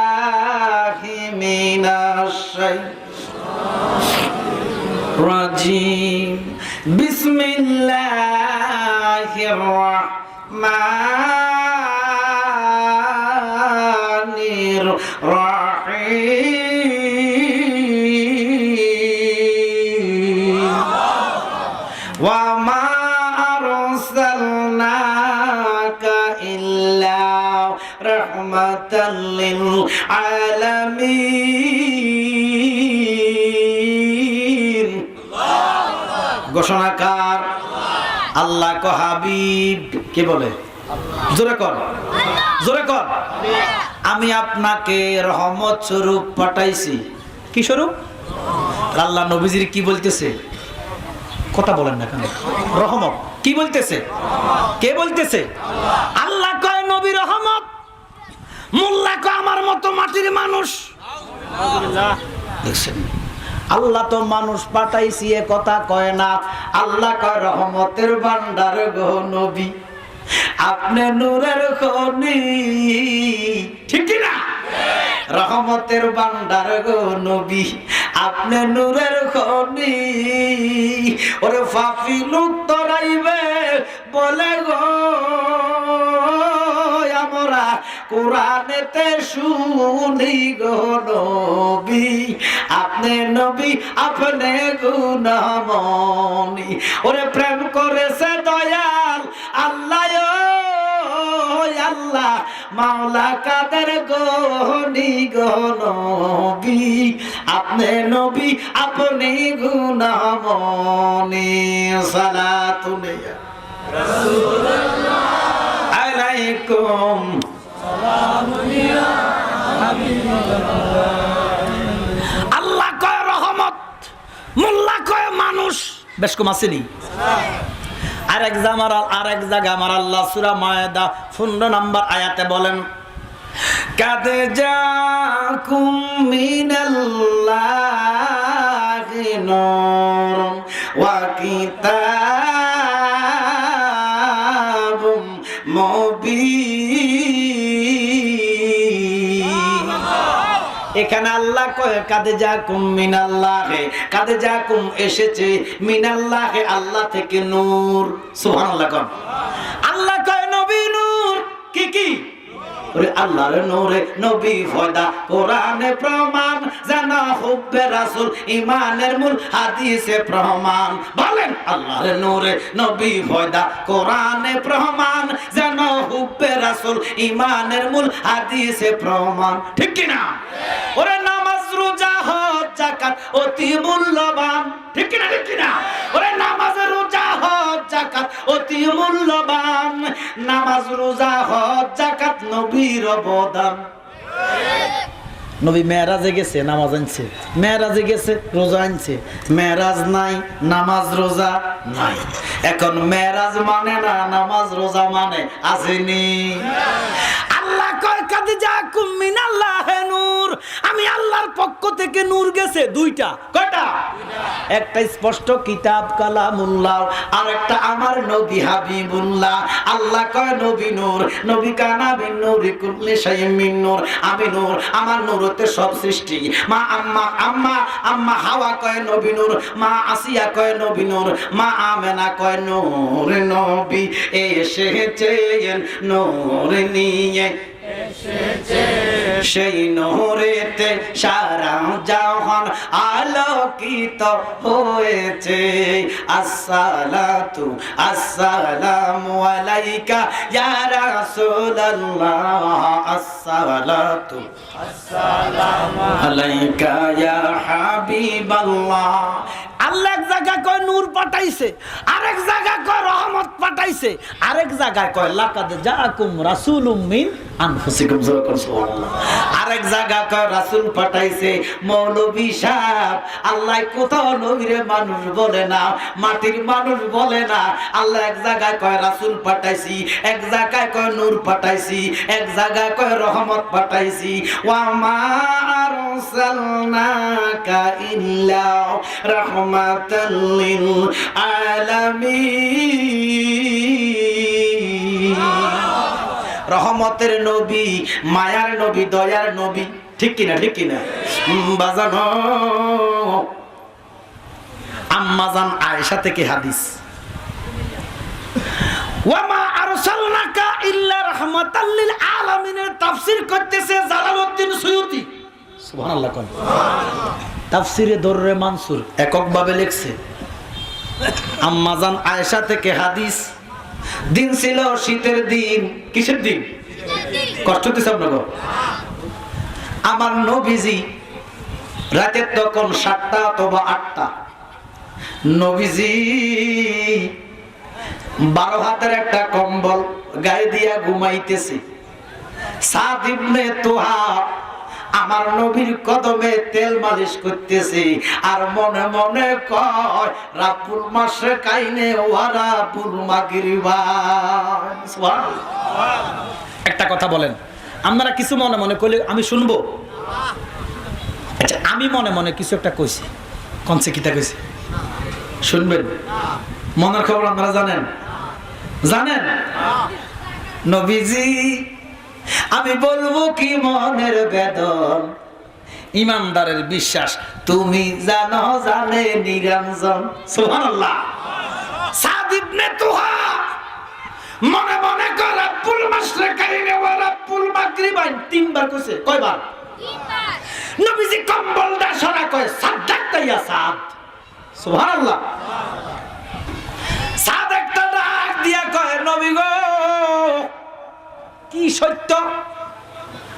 মিনাশ শাইতানির রাজিম বিসমিল্লাহির রাহমানির রাহিম ওয়া মা আরসালনাকা ইল্লা রাহমাতাল লিল আলামিন। ঘোষণাকার আল্লাহ কো হাবিব কে বলে? জোরে কর, জোরে কর। আমি আপনাকে রহমত স্বরূপ পাঠাইছি। কি স্বরূপ? আল্লাহ নবীজির কি বলতেছে? কথা বলেন না কেন? রহমত কি বলতেছে? কে বলতেছে? আল্লাহ কয় নবী রহমত, মোল্লা কয় আমার মতো মাটির মানুষ। দেখছেন আল্লাহ তো মানুষ পাঠাইছি এ কথা কয় না, আল্লাহ কয় রহমতের ভান্ডার গো নবী। আপনি নূরের খনি, ঠিক কি না? রহমতের ভান্ডার গো নবী, আপনি নূরের খনি। ওরে পাপী লোক তরাইবে বলে গো আমরা কোরআনেতে শুনি গো নবী, আপনি নবী আপনি গুণমণি। ওরে প্রেম করেছে দয়াল আল্লাহ, আল্লাহ মাওলা কাদের গনি গো নবী, আপনি নবী আপনি গুণমণি। সালাতুন ইয়া রাসূলুল্লাহ আলাইকুম সালামুন ইয়া হাবিবাল্লাহ। আল্লাহ কয় রহমত, মোল্লা কয় মানুষ, বেশ কম আসেনি? আরেক জায়গা আমার আল্লাহ সূরা মায়দা 15 নম্বর আয়াতে বলেন, কাদ জাকুম মিনাল্লাহি নূরুন ওয়া কিতাবুম মুবিন। এখানে আল্লাহ কয় কাদে যাকুম মিনাল্লাহে, কাদে যাকুম এসেছে মিনাল্লাহে আল্লাহ থেকে নূর। সুবহানাল্লাহ কোন। আল্লাহ কয় নবী নূর, কি কি? ওরে আল্লাহর নূরে নবী ফয়দা, কোরআনে প্রমাণ, জানা হুব্বে রাসূল ঈমানের মূল, হাদিসে প্রমাণ। বলেন আল্লাহর নূরে নবী ফয়দা, কোরআনে প্রমাণ, জানা হুব্বে রাসূল ঈমানের মূল, হাদিসে প্রমাণ, ঠিক কি না? ওরে নামাজ রোজা হজ যাকাত অতি মূল্যবান, ঠিক কি না? ঠিক কি না? ওরে নামাজ রোজা হজ যাকাত অতি মূল্যবান, নামাজ রোজা হজ যাকাত নবীর অবদান। নবী মেরাজে গেছে, নামাজ আনছে, মেরাজে গেছে, রোজা আনছে। মেরাজ নাই, নামাজ রোজা নাই। এখন মেরাজ মানে না, নামাজ রোজা মানে আসেনি। আল্লাহ কয় কাদ জাকুম মিনাল্লাহি নূর, আমি আল্লাহর পক্ষ থেকে নূর গেছে দুইটা। কয়টা? একটা স্পষ্ট কিতাব কালামুল্লাহ, আর একটা আমার নবী হাবিবুল্লাহ। আল্লাহ কয় নবী নূর, নবী কানা বিন নূরি কুল্লি শাইইন মিন নূর, আমি নূর, আমার নূরতে সব সৃষ্টি। মা আম্মা হাওয়া কয় নবী নূর, মা আসিয়া কয় নবী নূর, মা আমেনা কয় নূর। নবী এসেছেন নূর নিয়ে, সেই নূরেতে সারা জাহান আলোকিত হয়েছে। আসসালাতু আসসালামু আলাইকা ইয়া রাসূলুল্লাহ, আসসালাতু আসসালামু আলাইকা ইয়া হাবিবাল্লাহ। আল্লাহ এক জায়গায় কয় নূর পাঠাইছে, আরেক জায়গায় কয় রহমত পাঠাইছে, আরেক জায়গায় কয় লাকাদ জাআকুম রাসূলুম মিন আনফুসিকুম, সুবহানাল্লাহ। আরেক জায়গায় কয় রাসূল পাঠাইছে। মৌলভী সাহেব, আল্লাহ কোথাও নবীরে মানুষ বলে না, মাটির মানুষ বলে না। আল্লাহ এক জায়গায় কয় রাসূল পাঠাইছি, এক জায়গায় কয় নূর পাঠাইছি, এক জায়গায় কয় রহমত পাঠাইছি। ওয়া মা আরসালনাকা ইল্লা রাহমাতাল লিল আলামিন। রহমতের নবী, মায়ার নবী, দয়ার নবী, ঠিক কিনা? ঠিক কিনা? বাজানো আম্মাজান আয়েশা থেকে হাদিস, ওয়ামা আরসালনাকা ইল্লা রাহমাতাল লিল আলামিনের তাফসীর করতেছে জালালউদ্দিন সুয়ুতি। সুবহানাল্লাহ কোন। তাফসীরে দুররে মানসুর এককভাবে লিখছে, আম্মাজান আয়েশা থেকে হাদিস। দিন ছিল শীতের দিন। কিসের দিন? কষ্ট হতেছে আপনাকে? আমার নবীজি রাতের তখন 7টা অথবা 8টা, নবীজি 12 হাতের একটা কম্বল গায়ে দিয়া ঘুমাইতেছে। সাদ ইবনে তুহা আমার নবীর কদমে তেল মালিশ করতেছে, আর মনে মনে কয় রাব্বুল মাশরিকাইনে ওয়া রাব্বুল মাগরিবাইন। সুবহানাল্লাহ। একটা কথা বলেন, আপনারা কিছু মনে মনে কইলে আমি শুনবো? আচ্ছা, আমি মনে মনে কিছু একটা কইছি, কোনছে কিতা কইছি শুনবেন? মনের খবর আপনারা জানেন? জানেন? নবীজি আমি বলবো কি মনের বেদন, ইমানদারের বিশ্বাস তুমি জানো জানে নিরঞ্জন। সুবহানাল্লাহ। সাদ ইবনে তুহা মনে মনে করে রাব্বুল মাশরিকাইনি ওয়া রাব্বুল মাগরিবাইন তিনবার কইছে। কয়বার? তিনবার। নবীজি কম্বলটা সরা কয় সাদ্দাক্তা ইয়া সাদ। সুবহানাল্লাহ। সাদ একটা ডাক দিয়া কয় নবী গো কি সত্য?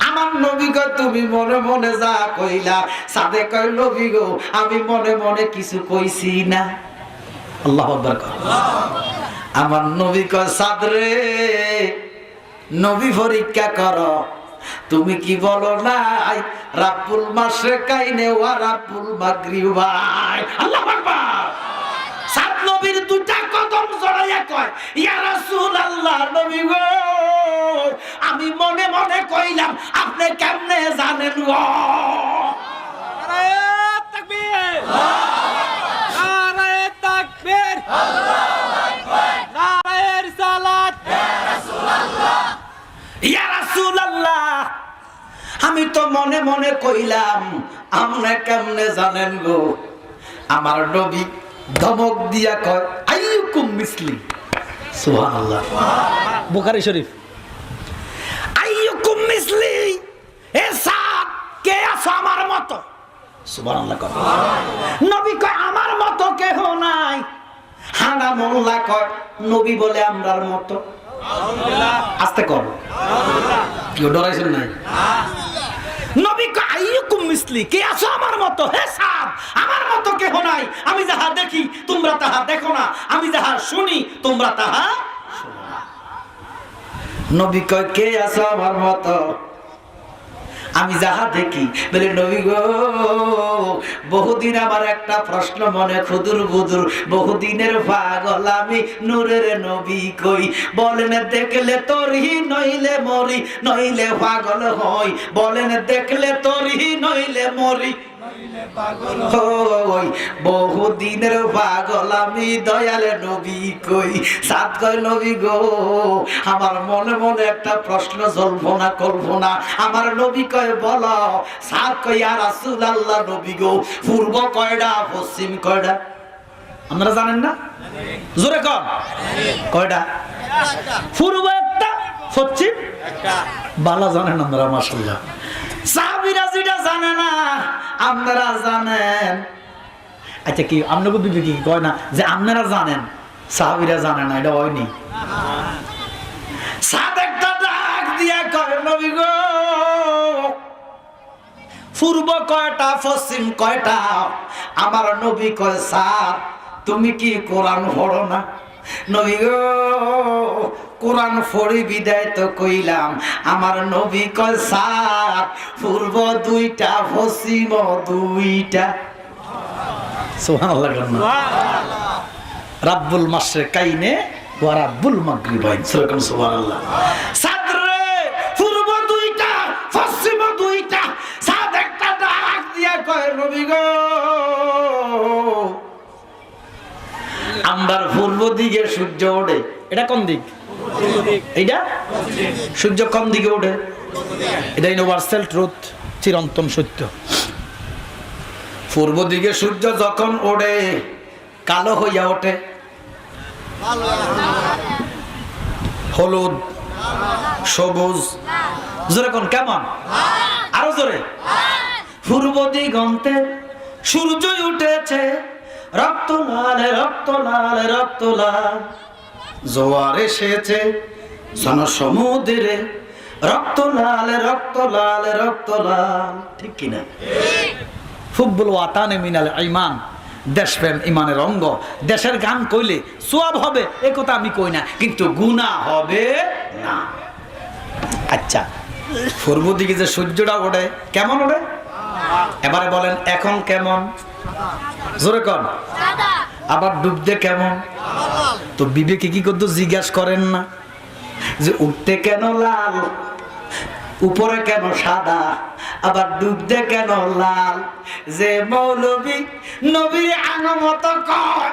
আমার নবী গো তুমি মনে মনে যা কইলা। সাদে কয় নবী গো আমি মনে মনে কিছু কইছি না। আল্লাহু আকবার। আমার নবী কয় সাদ রে নবী পরীক্ষা করো, তুমি কি বলো নাই রাব্বুল মাশরিকাইনি ওয়া রাব্বুল মাগরিবাইন। আল্লাহু আকবার। সাদ নবীর দুইটা কদম জড়াইয়া কয় ইয়া রাসূলুল্লাহ নবী গো আমি মনে মনে কইলাম আপনি কেমনে জানেন গো? নারায়ে তাকবীর, নারায়ে তাকবীর, আল্লাহু আকবার, নারায়ে রিসালাত, ইয়া রাসূলুল্লাহ, ইয়া রাসূলুল্লাহ আমি তো মনে মনে কইলাম আপনি কেমনে জানেন গো? আমার নবী ধমক দিয়া কয় আইয়ুকুম মিসলি। সুবহানাল্লাহ। বুখারী শরীফ। আইয়ুকুম মিসলি, এ সাদ কে আছো আমার মতো? সুবহানাল্লাহ। নবী কয় আমার মতো কেহ নাই। হানা মোল্লা কয় নবী বলে আমরার মতো। আলহামদুলিল্লাহ। আস্তে কর, কেউ ডরাইছেন নাই? নবী কয় আইয়ুকুম মিসলি, কে আছো আমার মতো? হে সাদ আমার মতো কেহ নাই। আমি যাহা দেখি তোমরা তাহা দেখো না, আমি যাহা শুনি তোমরা তাহা শোনো না। নবী কয় কে আছো আমার মতো? আমি যাহা দেখি বলে নবী গো বহুদিন আমার একটা প্রশ্ন মনে খুদুর বুদুর, বহুদিনের পাগল আমি নূরের নবী কই। বলেন দেখলে তরি নইলে মরি, নইলে পাগল হই। বলেন দেখলে তরি নইলে মরি, বহুদিনের পাগল আমি দয়ালে নবী কই। সাদ কয় নবী গো আমার মনে মনে একটা প্রশ্ন জল্পনা কল্পনা। আমার নবী কয় বলো। সাদ কয় ইয়া রাসূলুল্লাহ নবী গো পূর্ব কয়টা পশ্চিম কয়টা? আপনারা জানেন না? জোরে কর। কয়টা? পূর্ব একটা, পশ্চিম একটা। বালা জানেন আপনারা মাশাআল্লাহ। সাহাবীরা যেটা জানে না আপনারা জানেন। আচ্ছা কি আপনাকে বিবি কি কয় না যে আপনারা জানেন সাহাবীরা জানে না? এটা হয়নি। সাদ একটা ডাক দিয়া কয় নবী গো পূর্ব কয়টা পশ্চিম কয়টা? আমার নবী কয় সাদ তুমি কি কোরআন পড়ো না? নবী গো কোরআন পড়ি বিদায় তো কইলাম। আমার নবী কয় সাত পূর্ব দুইটা পশ্চিম দুইটা। সুবহানাল্লাহ। রাব্বুল মাশরিকাইনি ওয়া রাব্বুল মাগরিবাইন। সুবহানাল্লাহ। সাদ রে পূর্ব দুইটা পশ্চিম দুইটা। সাদ একটা ডাক দিয়া কয় নবী গো আমরার পূর্ব দিকে সূর্য ওঠে। এটা কোন দিক? এইটা সূর্য কোন দিকে ওঠে? এটা ইউনিভার্সাল ট্রুথ, চিরন্তন সত্য। পূর্ব দিকে সূর্য যখন ওঠে কালো হইয়া ওঠে, হলুদ, সবুজ। জোরে কোন কেমন? আরো জোরে। পূর্ব দিগন্তে সূর্য উঠেছে রক্ত লাল রক্ত লাল রক্ত লাল। জোয়ার এসেছে জনসমুদ্রে রক্ত লাল রক্ত লাল রক্ত লাল। ঠিক কিনা? ফুটবল ওয়াতানে মিনাল ঈমান, দেশপ্রেম ইমানের অঙ্গ। দেশের গান কইলে সওয়াব হবে এ কথা আমি কই না, কিন্তু গুনাহ হবে না। আচ্ছা পূর্ব দিকে যে সূর্যটা ওঠে কেমন ওঠে? এবারে বলেন এখন কেমন? জোরে কর। আবার ডুবতে কেমন? তো বিবেকে কি করতো জিজ্ঞাসা করেন না যে উঠতে কেন লাল, উপরে কেন সাদা, আবার ডুবতে কেন লাল? যে মৌলবী নবীর আঙ্গমত কয়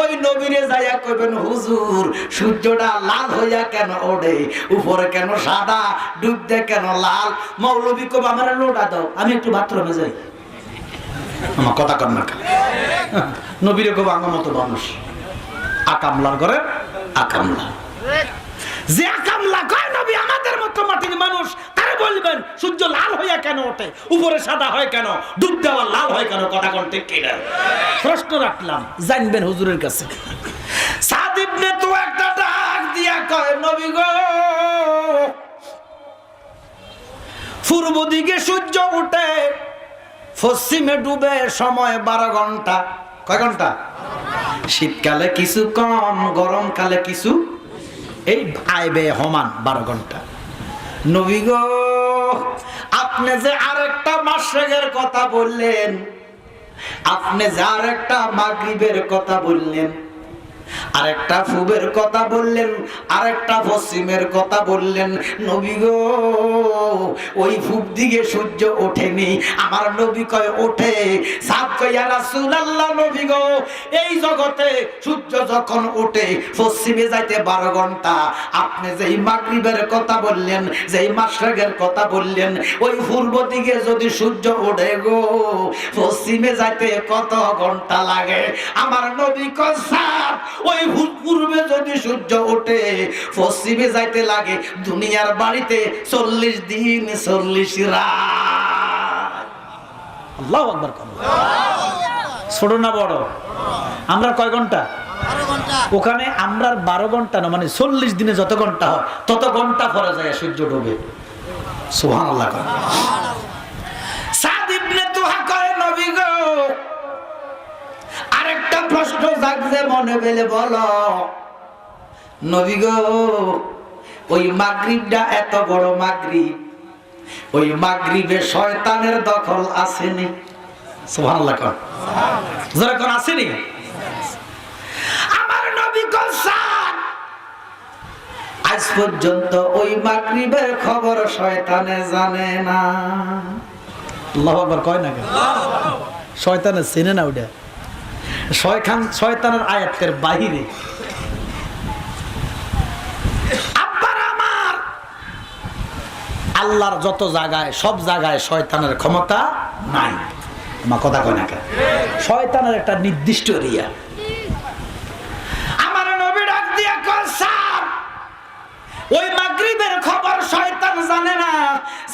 ওই নবীরে যাইয়া কইবেন হুজুর সূর্যটা লাল হইয়া কেন ওঠে, উপরে কেন সাদা, ডুবতে কেন লাল? মৌলবী কব আমার লোটা দাও, আমি একটু বাথরুমে যাই। আমার কথা কর না, নবীরে কব আমার মতো মানুষ আকামলার ঘরে আকামলা, যে আকামলা কয় নবী আমাদের মতো মাটির মানুষ, তারে বলবেন সূর্য লাল হইয়া কেন ওঠে, উপরে সাদা হয় কেন, ডুব দেওয়া লাল হয় কেন? কথা বলতে কিনা প্রশ্ন রাখলাম, জানবেন হুজুরের কাছে। সাদ ইবনে তো একটা ডাক দিয়া কয় নবী গো, পূর্ব দিকে সূর্য উঠে, পশ্চিমে ডুবে, সময় 12 ঘন্টা। কয় ঘন্টা? শীতকালে কিছু কম, গরমকালে কিছু, এই আইবে সমান 12 ঘন্টা। নবী গো, আপনি যে আরেকটা মাশরিকের কথা বললেন, আপনি যে আরেকটা মাগরিবের কথা বললেন, আরেকটা পূবের কথা বললেন, আরেকটা পশ্চিমের কথা বললেন, নবী গো ওই পূব দিকে সূর্য ওঠেনি। আমার নবী কয় ওঠে। সাদ কয় ইয়া রাসূলুল্লাহ, নবী গো এই জগতে সূর্য যখন ওঠে পশ্চিমে যাইতে 12 ঘন্টা, আপনি যেই মাগরিবের কথা বললেন, যেই মাশরিকের কথা বললেন, ওই পূর্ব দিকে যদি সূর্য ওঠে গো, পশ্চিমে যাইতে কত ঘন্টা লাগে? আমার নবী কয় সাদ, ওই পূর্বে যদি সূর্য ওঠে পশ্চিমে যাইতে লাগে দুনিয়ার বাড়িতে 40 দিন 40 রাত। আল্লাহু আকবার। ছোট না বড়? আমরা কয় ঘন্টা? 12 ঘন্টা। ওখানে আমরা 12 ঘন্টা না, মানে 40 দিনে যত ঘন্টা হয় তত ঘন্টা পরে যায় সূর্য ডুবে। সুবহানাল্লাহ। সাদ ইবনে তুহা কয় নবী গো, আরেকটা প্রশ্ন জাগছে মনে পেলে বলো নবী গো, ওই মাগরিবটা এত বড় মাগরিব, ওই মাগরিবে শয়তানের দখল আসেনি? সুবহানাল্লাহ। যারা কোন আসেনি? আমার নবী কসান আজ পর্যন্ত ওই মাগরিবের খবর শয়তানে জানে না। আল্লাহু আকবার কয় না কেন? শয়তানে চেনে না ওটা, শয়তানের আয়াতের বাহিরে। আব্বার আমার, আল্লাহর যত জায়গায় সব জায়গায় শয়তানের ক্ষমতা নাই। আমার কথা কয় না কেন? শয়তানের একটা নির্দিষ্ট এরিয়া। আমার নবী ডাক দিয়া কয় সাদ, ওই মাগরিবের খবর শয়তান জানে না।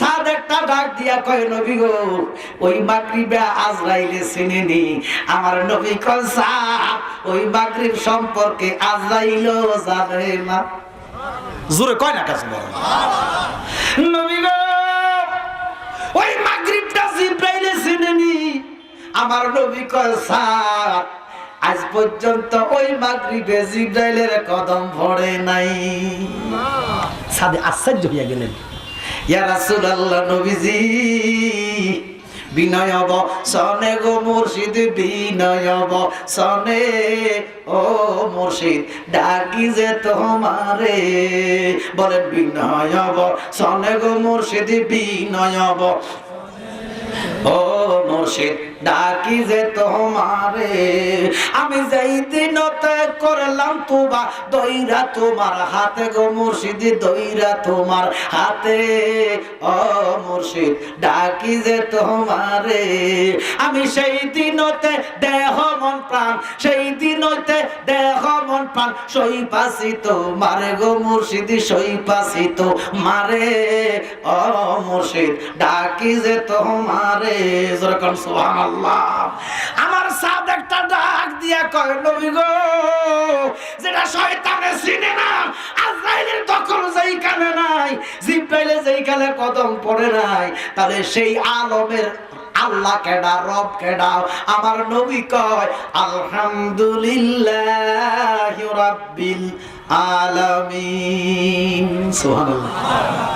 সাদ একটা ডাক দিয়া কয় নবী গো, ওই মাগরিবে আজরাইলে চিনেনি। আমার নবী কয় সাদ, ওই মাগরিব সম্পর্কে আজরাইলও জানে না। জোরে কয় না কাছে বলো নবী গো, ওই মাগরিবটা জিবরাইলে চিনেনি। আমার নবী কয় সাদ, আজ পর্যন্ত ওই মাগরিবে জিবরাইলের কদম পড়ে নাই। সাদে আশ্চর্য হইয়া গেলেন, ইয়া রাসূলুল্লাহ নবীজি, বিনয় বচনে গো মুর্শিদ, বিনয় বচনে ও মুর্শিদ ডাকি যে তোমারে। বলেন বিনয় বচনে গো মুর্শিদ, বিনয় ও মুর্শিদ ডাকি যে তোমারে। আমি যেই দিনতে করলাম তোবা দইরা তোমার হাতে গো মুর্শিদ, দইরা তোমার হাতে ও মুর্শিদ ডাকি যে তোমারে। আমি সেই দিনতে দেহ মন প্রাণ, সেই দিনতে দেহ মন প্রাণ সই পাসি তোমারে গো মুর্শিদ, সই পাসি তোমারে ও মুর্শিদ ডাকি যে তোমারে। যেরকম সুবহানাল্লাহ। আমার সাদ একটা ডাক দিয়া কয় নবী গো, যেটা শয়তানে চিনে না, আজরাইলের দখল যেইখানে নাই, জিবরাইলে যেইখানে কদম পড়ে নাই, তাহলে সেই আলমের আল্লাহ কেডা, রব কেডা? আমার নবী কয় আলহামদুলিল্লাহি রাব্বিল আলামিন। সুবহানাল্লাহ।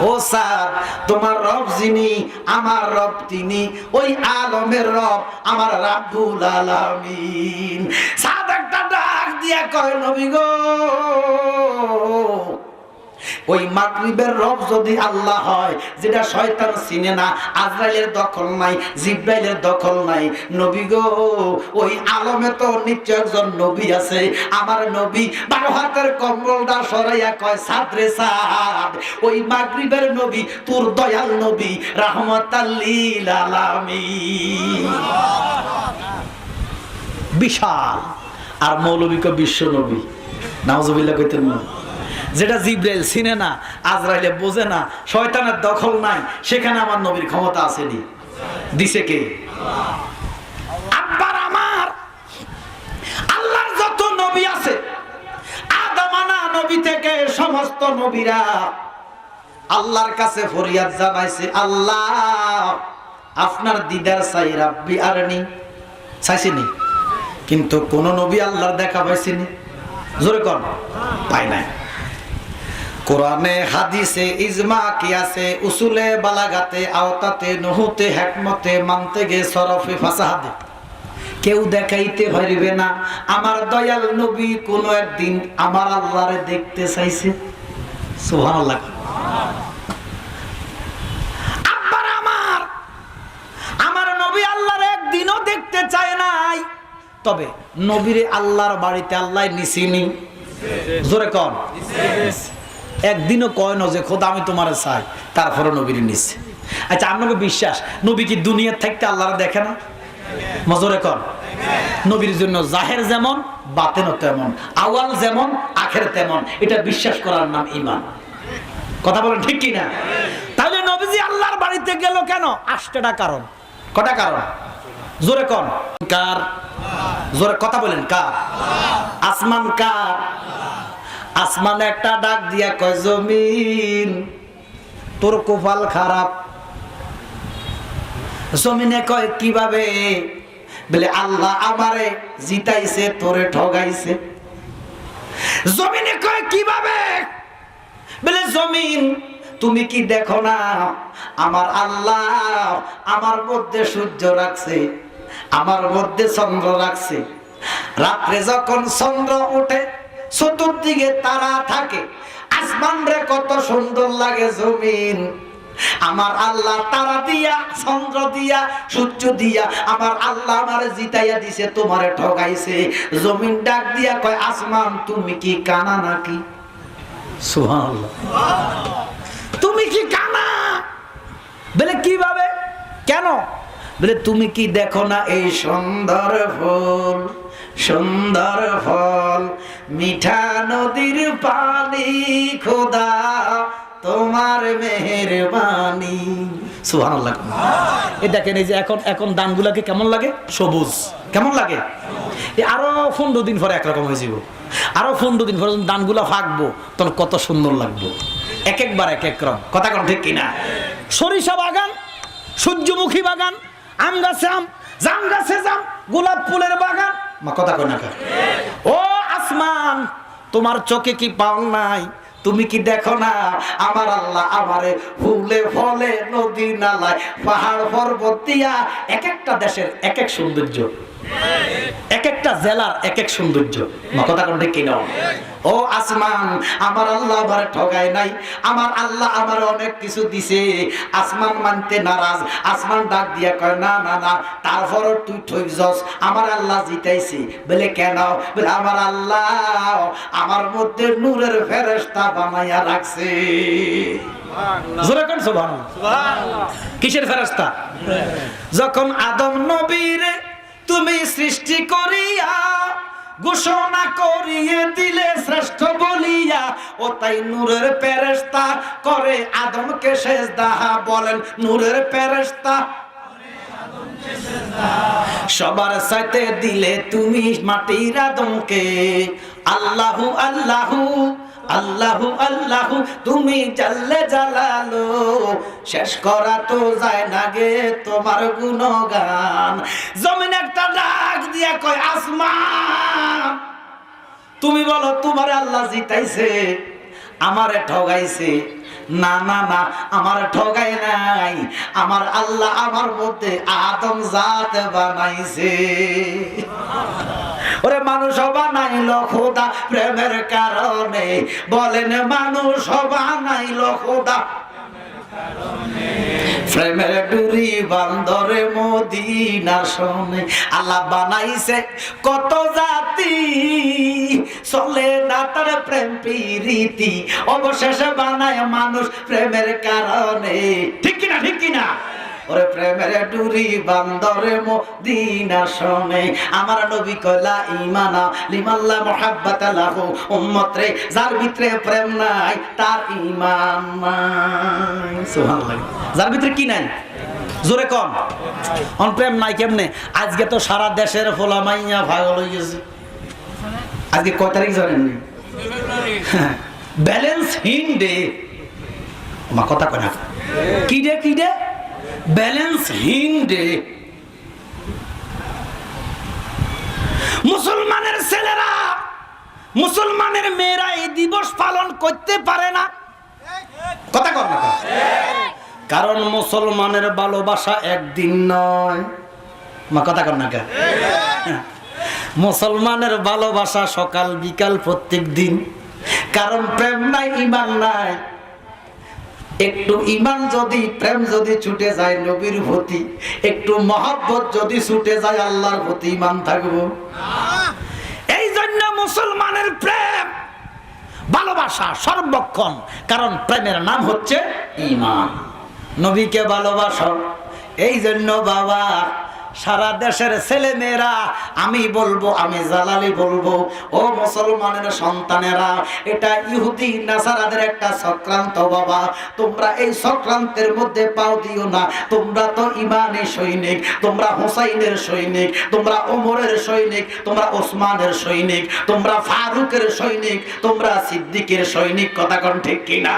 ও স্যার, তোমার রব যিনি, আমার রব তিনি, ওই আলমের রব আমার রাব্বুল আলামিন। সাদ একটা ডাক দিয়া কয় নবী গো, ওই মাগরিবের রব যদি আল্লাহ হয়, যেটা শয়তান চিনে না, আজরাইলের দখল নাই, জিব্রাইলের দখল নাই, নবী গো ওই আলমে তো নিশ্চয় একজন নবী আছে। আমার নবী 12 হাতের কম্বলটা সরাইয়া কয় সাদরে সাদ, ওই মাগরিবের নবী তোর দয়াল নবী রাহমাতাল লিল আলামিন। বিশাল। আর মৌলবীকে বিশ্ব নবী, নাউজুবিল্লাহ কইতেন না। যেটা জিব্রাইল চিনে না, আজরাইলে বোঝে না, শয়তানের দখল নাই, সেখানে আমার নবীর ক্ষমতা আসেনি। দিছে কে? আব্বার আমার আল্লাহর যত নবী আছে, আদমানা নবী থেকে সমস্ত নবীরা আল্লাহর কাছে ফরিয়াদ জানাইছে, আল্লাহ আপনার দিদার চাই, রাব্বি আরনি, চাইছিনি। কিন্তু কোন নবী আল্লাহর দেখা পাইছিনি? জোরে কোন পাই নাই। কোরআনে হাদিসে ইজমা কি আছে, উসুলে বালাগাতে, আওতাতে, নুহুতে, হিকমতে, মানতেগে, সরফে, ফাসাহাদে কেউ দেখাইতে পারবে না আমার দয়াল নবী কোন একদিন আমার আল্লাহরে দেখতে চাইছে। সুবহানাল্লাহ। আব্বার আমার নবী আল্লাহর একদিনও দেখতে চায় নাই। তবে নবীরে আল্লাহর বাড়িতে আল্লাহ নিছিনি। জোরে কোন একদিনও কয় না যে খোদা আমি তোমারে চাই, তারপরে নবীরে নিছে। আচ্ছা আপনাকে বিশ্বাস নবী কি দুনিয়ার থাকতে আল্লাহর দেখে না? মজরে কোন নবীর জন্য জাহের যেমন বাতেনও তেমন, আওয়াল যেমন আখের তেমন, এটা বিশ্বাস করার নাম ঈমান। কথা বলেন ঠিক কি না? তাহলে নবীজি আল্লাহর বাড়িতে গেল কেন? 8টা কারণ। কটা কারণ? জোরে কোন কার? জোরে কথা বলেন কার? আসমান কার? আসমানে একটা ডাক দিয়া কয় জমিন তোর কপাল খারাপ। জমিনে কয় কিভাবে? বলে আল্লাহ আমারে জিতাইছে, তোরে ঠগাইছে। জমিনে কয় কিভাবে? বলে জমিন তুমি কি দেখো না আমার আল্লাহ আমার মধ্যে সূর্য রাখছে, আমার মধ্যে চন্দ্র রাখছে। রাত্রে যখন চন্দ্র ওঠে চতুর্দিকে তারা থাকে, আসমান রে কত সুন্দর লাগে জমিন। আমার আল্লাহ তারা দিয়া, চন্দ্র দিয়া, সূর্য দিয়া আমার আল্লাহ আমারে জিতাইয়া দিছে, তোমারে ঠগাইছে। জমিন ডাক দিয়া কয় আসমান তুমি কি কানা নাকি? সুবহানাল্লাহ। তুমি কি কানা? বলে কিভাবে? কেন? বলে তুমি কি দেখো না এই সুন্দর ফুল, সুন্দর ফল, মিঠা নদীর পানি, খোদা তোমার মেহেরবানি। সুবহানাল্লাহ। এই দেখেন এই যে এখন ধানগুলাকে কেমন লাগে? সবুজ। কেমন লাগে? আরো 15 দিন পরে একরকম হয়ে যাব, আরো 15 দিন পরে ধানগুলা ফাঁকবো তখন কত সুন্দর লাগবে। এক একবার এক এক রকম। কথা কোন ঠিক কিনা? সরিষা বাগান, সূর্যমুখী বাগান, আম গাছে আম, জাম গাছে জাম, গোলাপ ফুলের বাগান। মা কথা কয় না? ও আসমান তোমার চোখে কি পাও নাই? তুমি কি দেখো না আমার আল্লাহ আমারে ফুলে ফলে, নদী নালায়, পাহাড় পর্বত দিয়া, এক একটা দেশের এক এক সৌন্দর্য, এক একটা জেলার এক এক সৌন্দর্য। কথা কোন ঠিক কিনা? ও আসমান আমার আল্লাহ আমারে ঠগায় নাই, আমার আল্লাহ আমার অনেক কিছু দিছে। আসমান মানতে নারাজ। আসমান ডাক দিয়া কয় না না না, তারপরও তুই ঠকছস, আমার আল্লাহ জিতাইছে। বলে কেন? বলে আমার আল্লাহ আমার মধ্যে নূরের ফেরেশতা বানাইয়া রাখছে। জোরে কোন সুবহানাল্লাহ। কিসের ফেরেশতা? যখন আদম নবীরে তুমি সৃষ্টি করিয়া ঘোষণা করিয়ে দিলে শ্রেষ্ঠ বলিয়া, ও তাই নূরের ফেরেশতা করে আদমকে সেজদা। বলেন নূরের ফেরেশতা সবার সাথে দিলে তুমি মাটির আদমকে। আল্লাহু আল্লাহু আল্লাহু আল্লাহু তুমি জাল্লে জালালো, শেষ করা তো যায় না গে তোমার গুণগান। জমিন একটা ডাক দিয়া কয় আসমান তুমি বলো তোমার আল্লাহ জিতাইছে, আমারে ঠগাইছে? না না না, আমার ঠগাই নাই, আমার আল্লাহ আমার মধ্যে আদম জাত বানাইছে। ওরে মানুষ বানাইল খোদা প্রেমের কারণে, বলেন মানুষ বানাইল খোদা প্রেমের ডুরি বান্দরে মদিনা শোনে। আল্লাহ বানাইছে কত জাতি, চলে না তার প্রেম প্রীতি, অবশেষে বানায় মানুষ প্রেমের কারণে। ঠিক কিনা, ঠিক কিনা? ওরে প্রেমের ডুরি বান্দরে মদিনা শোনে। আমার নবী কইলা ঈমানা লিমাল্লা মুহাব্বাতা লাহু, উম্মত রে যার ভিতরে প্রেম নাই তার ঈমান নাই। সুবহানাল্লাহ। যার ভিতরে কি নাই? জোরে কোন। অন প্রেম নাই কেমনে? আজকে তো সারা দেশের ফোলা মাইয়া পাগল হয়ে গেছে। আজকে কয় তারিখ জানেন? ব্যালেন্সহীন ডে। মা কথা কয় না। কি ডে? কি ডে? ব্যালেন্সহীন ডে। মুসলমানের ছেলেরা, মুসলমানের মেয়েরা এই দিবস পালন করতে পারে না। কথা কর না, কারণ মুসলমানের ভালোবাসা একদিন নয়। মা কথা কর না কে? মুসলমানের ভালোবাসা সকাল বিকাল প্রত্যেক দিন। কারণ প্রেম নাই, ঈমান নাই। একটু ঈমান যদি, প্রেম যদি ছুটে যায় নবীর প্রতি, একটু মহব্বত যদি ছুটে যায় আল্লাহর প্রতি, ঈমান থাকবো? এই জন্য মুসলমানের প্রেম ভালোবাসা সর্বক্ষণ, কারণ প্রেমের নাম হচ্ছে ঈমান। নবীকে ভালোবাসো। এই জন্য বাবা সারা দেশের ছেলে মেয়েরা আমি বলবো, আমি জালালি বলবো, ও মুসলমানের সন্তানেরা, এটা ইহুদি নাসারাদের একটা চক্রান্ত বাবা। তোমরা এই চক্রান্তের মধ্যে পাও দিও না। তোমরা তো ইমানের সৈনিক, তোমরা হুসাইনের সৈনিক, তোমরা ওমরের সৈনিক, তোমরা ওসমানের সৈনিক, তোমরা ফারুকের সৈনিক, তোমরা সিদ্দিকের সৈনিক। কথা কোন ঠিক কিনা?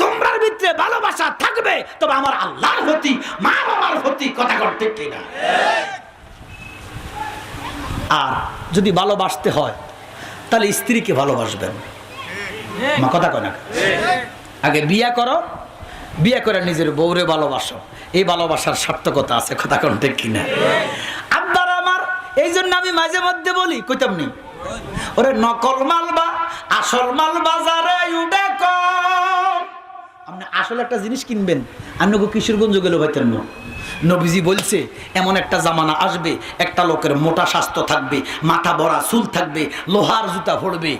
তোমরার ভিতরে ভালোবাসা থাকবে, তবে আমার আল্লাহর প্রতি, মা বাবার প্রতি। কথা করতে কিনা? আর যদি ভালোবাসতে হয় তাহলে স্ত্রীকে ভালোবাসবেন। মা কথা কয় না? আগে বিয়া করো, বিয়া করে নিজের বউরে ভালোবাসো। এই ভালোবাসার সার্থকতা আছে। কথা করতে কিনা? আব্বার আমার এই জন্য আমি মাঝে মধ্যে বলি, কইতাম নি, ওরে নকল মাল বা আসল মাল বাজারে উঠে কম। আপনি আসলে একটা জিনিস কিনবেন, আপনি কিশোরগঞ্জ গেলে পাইতেন না। নবীজি বলছে এমন একটা জামানা আসবে, একটা লোকের মোটা স্বাস্থ্য থাকবে, মাথা ভরা চুল থাকবে, লোহার জুতা পড়বে।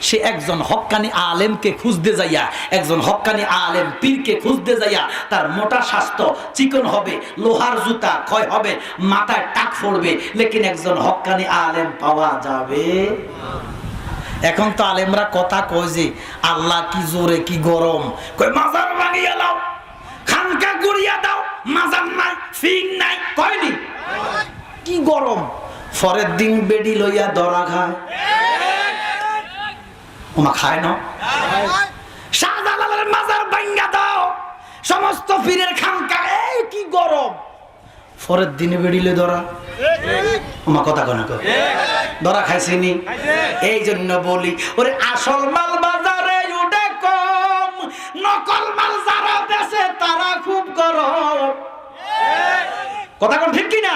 সে একজন হক্কানি আলেমকে খুঁজতে যাইয়া, একজন হক্কানি আলেম পীরকে খুঁজতে যাইয়া, তার মোটা স্বাস্থ্য চিকন হবে, লোহার জুতা ক্ষয় হবে, মাথায় টাক পড়বে, লেকিন একজন হক্কানি আলেম পাওয়া যাবে। এখন তো আলেমরা কথা কয় যে আল্লাহ কি জোরে কি গরম, কয় মাজার ভাঙিয়া দাও, খানকা গুড়িয়া দাও, মাজার নাই, ফিং নাই, কয়নি কি গরম। পরের দিন বেডি লইয়া দরা খায়। ওমা খায় না? শাহজালালের মাজার ভাঙিয়া দাও, সমস্ত পীরের খানকা, এই কি গরম। পরের দিনে বেড়িলে ধরা। ওমা কথা কয় না? ধরা খাইছেনি? এই জন্য বলি, ওরে আসল মাল বাজারে উঠে কম, নকল মাল যারা বেচে তারা খুব গরম। কথা কোন ঠিক কিনা?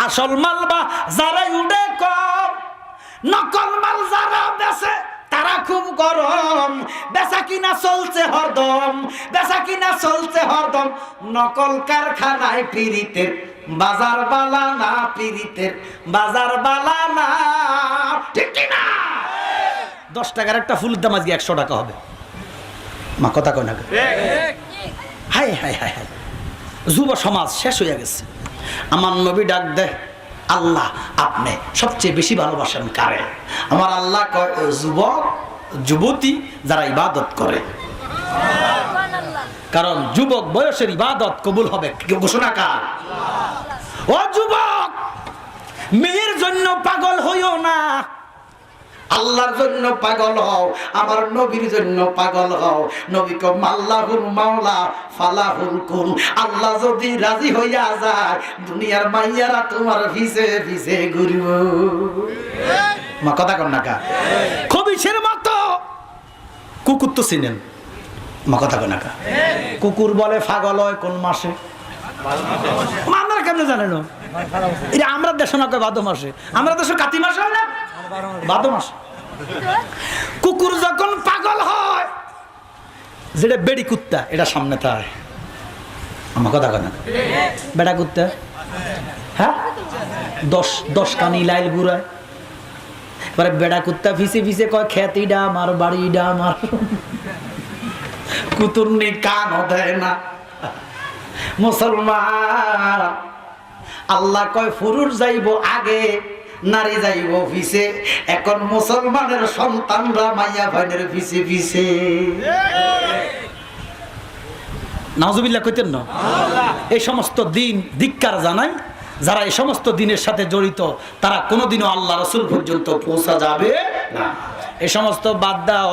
আসল মাল বাজারে উঠে কম, নকল মাল যারা বেচে তারা খুব গরম। বেচা কিনা চলছে হরদম, বেচা কিনা চলছে হরদম। নকল কারখানায় পিরিতের বাজার বালা না, পিরিতের বাজার বালা না। ঠিক কিনা? 10 টাকার একটা ফুলের দাম আজকে 100 টাকা হবে। মা কথা কয় না? হাই হাই হাই হাই, যুব সমাজ শেষ হয়ে গেছে। আমার নবী ডাক দেয়, আল্লাহ আপনি সবচেয়ে বেশি ভালোবাসেন কারে? আমার আল্লাহ কয়, যুবক যুবতী যারা ইবাদত করে। কারণ যুবক বয়সের ইবাদত কবুল হবে ঘোষণা কার? ও যুবক, মেয়ের জন্য পাগল হইও না, আল্লাহর জন্য পাগল হও, আমার নবীর জন্য পাগল হও। নবী কো মাল্লাহুল মাওলা ফালাহুল কুল। আল্লাহ যদি রাজি হইয়া যায়, দুনিয়ার মাইয়ারা তোমার পিছে পিছে ঘুরব। মা কথা কর না কা? খবিশের মতো কুকুর তো চিনেন? মা কথা কর না কা? কুকুর বলে পাগল হয় কোন মাসে? আপনারা কেমনে জানেন? এটা আমরা দেশে না কয় ভাদ্র মাসে, আমরা দেশে কাতি মাসে হয় না, ভাদ্র মাসে। কুকুর যখন পাগল হয়, যেটা বেড়ি কুত্তা এটা সামনে তাই, আমার কথা কথা বেড়া কুত্তা, হ্যাঁ 10 কানি লাইল ঘুরায়, এবারে বেড়া কুত্তা ফিসে ফিসে কয় খ্যাতিটা আমার, বাড়িটা আমার, কুতুরনি কানও দেয় না। মুসলমান আল্লাহ কয় পুরুষ যাইব আগে, নারী যাইব পিছে। এখন মুসলমানের সন্তানরা মাইয়া ভাইনের পিছে পিছে। নাউজুবিল্লাহ কইতেন না? এই সমস্ত দিন ধিক্কার জানাই, যারা এই সমস্ত দিনের সাথে জড়িত তারা কোনোদিনও আল্লাহ রাসূল পর্যন্ত পৌঁছা যাবে না। এই সমস্ত বাদ দাও,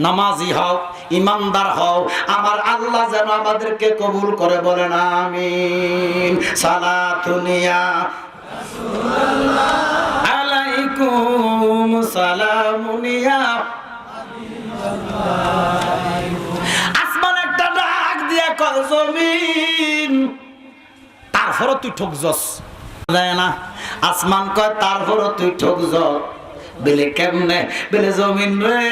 নামাজি হও, ইমানদার হও, আমার আল্লাহ যেন আমাদেরকে কবুল করে, বলেন আমিন। সালাতুনিয়া আলাইকুম সালামুনিয়া। আসমান একটা ডাক দিয়া কয় জমিন, তারপরও তুই ঠকছস যায় না। আসমান কয় তারপরও তুই ঠকছস। বেলে কেমনে? বেলে জমিন রে,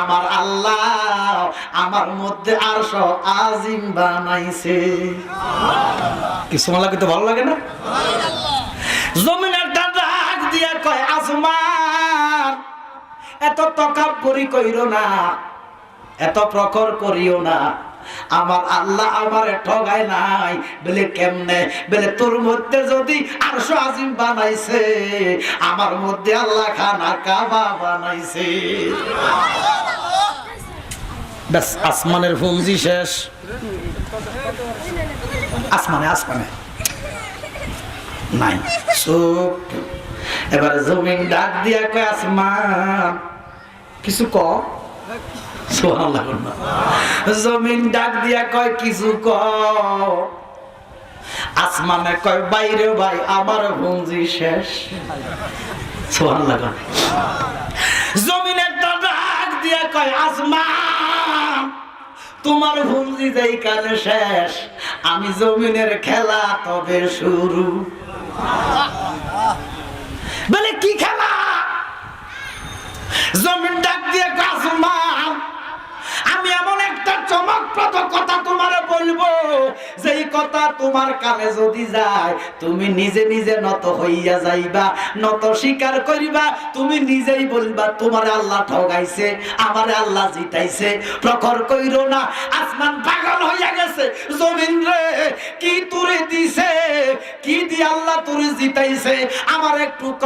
আমার আল্লাহ আমার মধ্যে আরশ আজিম বানাইছে। কিছু লাগে তো ভালো লাগে না? জমিনের ডাক দিয়া কয় আসমান এত তাকাব্বুরি কইরো না, এত প্রখর করিও না, আমার আল্লাহ আমারে ঠগায় নাই। বলে কেমনে? বলে তোর মধ্যে যদি আরশ আজিম বানাইছে, আমার মধ্যে আল্লাহ খানা কাবা বানাইছে। ব্যাস আসমানের ফুঞ্জি শেষ। আসমানে আসমানে নাই চুপ। এবারে জমিন ডাক দিয়া কয় আসমান কিছু ক। সুবহানাল্লাহ। জমিন ডাক দিয়া কয় কিছু ক। আসমানে কয় বাইরে ভাই আমার ভুঞ্জি শেষ। সুবহানাল্লাহ। জমিন একটা ডাক দিয়া কয় আসমান তোমার ভুঞ্জি যেই কালে শেষ, আমি জমিনের খেলা তবে শুরু। বলে কি খেলা? জমিন ডাক দিয়ে আসমান আমি এমন একটা চমকপ্রদ কথা তোমার বলবো, যেই কথা তোমার কানে যদি যায় তুমি নিজে নিজে নত হইয়া যাইবা, নত স্বীকার করিবা। তুমি নিজেই বলবা তোমার আল্লাহ ঠগাইছে, আমার আল্লাহ জিতাইছে। প্রখর কইরো না, আসমান পাগল হইয়া গেছে। জমিন রে কি তুরে দিছে, কি দি আল্লাহ তুরে জিতাইছে আমার একটু ক।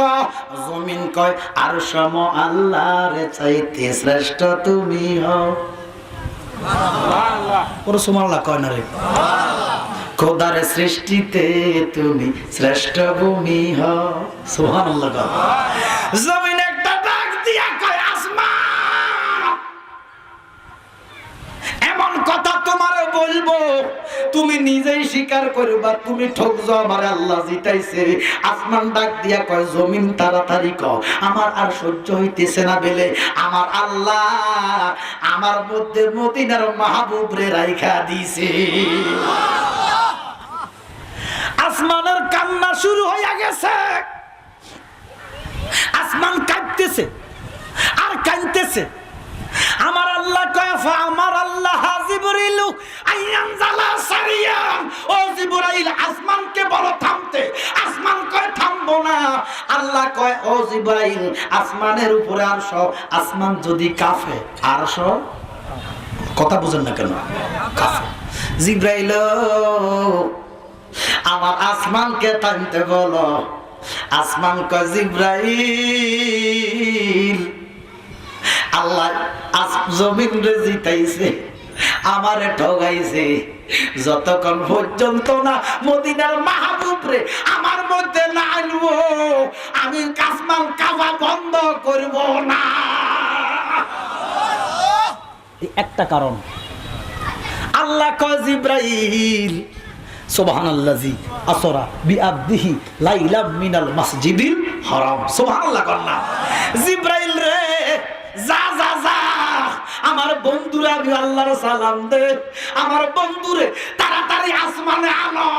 জমিন কয় আর সম আল্লাহর চাইতে শ্রেষ্ঠ তুমি হও। ওরে সুবহানাল্লাহ কয় না রে। খোদার সৃষ্টিতে তুমি শ্রেষ্ঠ ভূমি হও। সুবহানাল্লাহ কয়। জমিন একটা ডাক দিয়া কয় আসমান এমন কথা তোমার বলবো তুমি নিজেই স্বীকার করবা তুমি ঠকছো, আমার আল্লাহ জিতাইছে। আসমান ডাক দিয়া কয় জমিন তাড়াতাড়ি কও, আমার আর সহ্য হইতেছে না। বেলে আমার আল্লাহ আমার মধ্যে মদিনার মাহবুব রে রাইখা দিছে। আসমানের কান্না শুরু হইয়া গেছে। আসমান কাঁদতেছে আর কাঁদতেছে। আমার আল্লাহ কয় আমার আল্লাহ জিবরিল আইয়ানজালা সারিয়ান, ও জিবরাইল আসমানকে বলো থামতে। আসমান কয় থামবো না। আল্লাহ কয় ও জিবরাইল আসমানের উপরে আরশ, আসমান যদি কাঁপে আরশ, কথা বুঝেন না কেন? কাঁপে। জিবরাইল আমার আসমানকে থামতে বলো। আসমান কয় জিবরাইল আল্লাহ জমিন রে জিতাইছে, আমারে ঠগাইছে। যতক্ষণ পর্যন্ত না মদিনার মাহবুব রে আমার মধ্যে না আনবো আমি আসমান কাবা বন্ধ করব না। একটা কারণ আল্লাহ কয় জিবরাইল সুবহানাল্লাযী আসরা বিআবদিহি লাইলাম মিনাল মাসজিদিল হারাম। সুবহানাল্লাহ কন্না। জিবরাইল রে যা যা যা আমার বন্ধুরা আমি আল্লাহর সালাম দে, আমার বন্ধুরে তাড়াতাড়ি আসমানে আনো।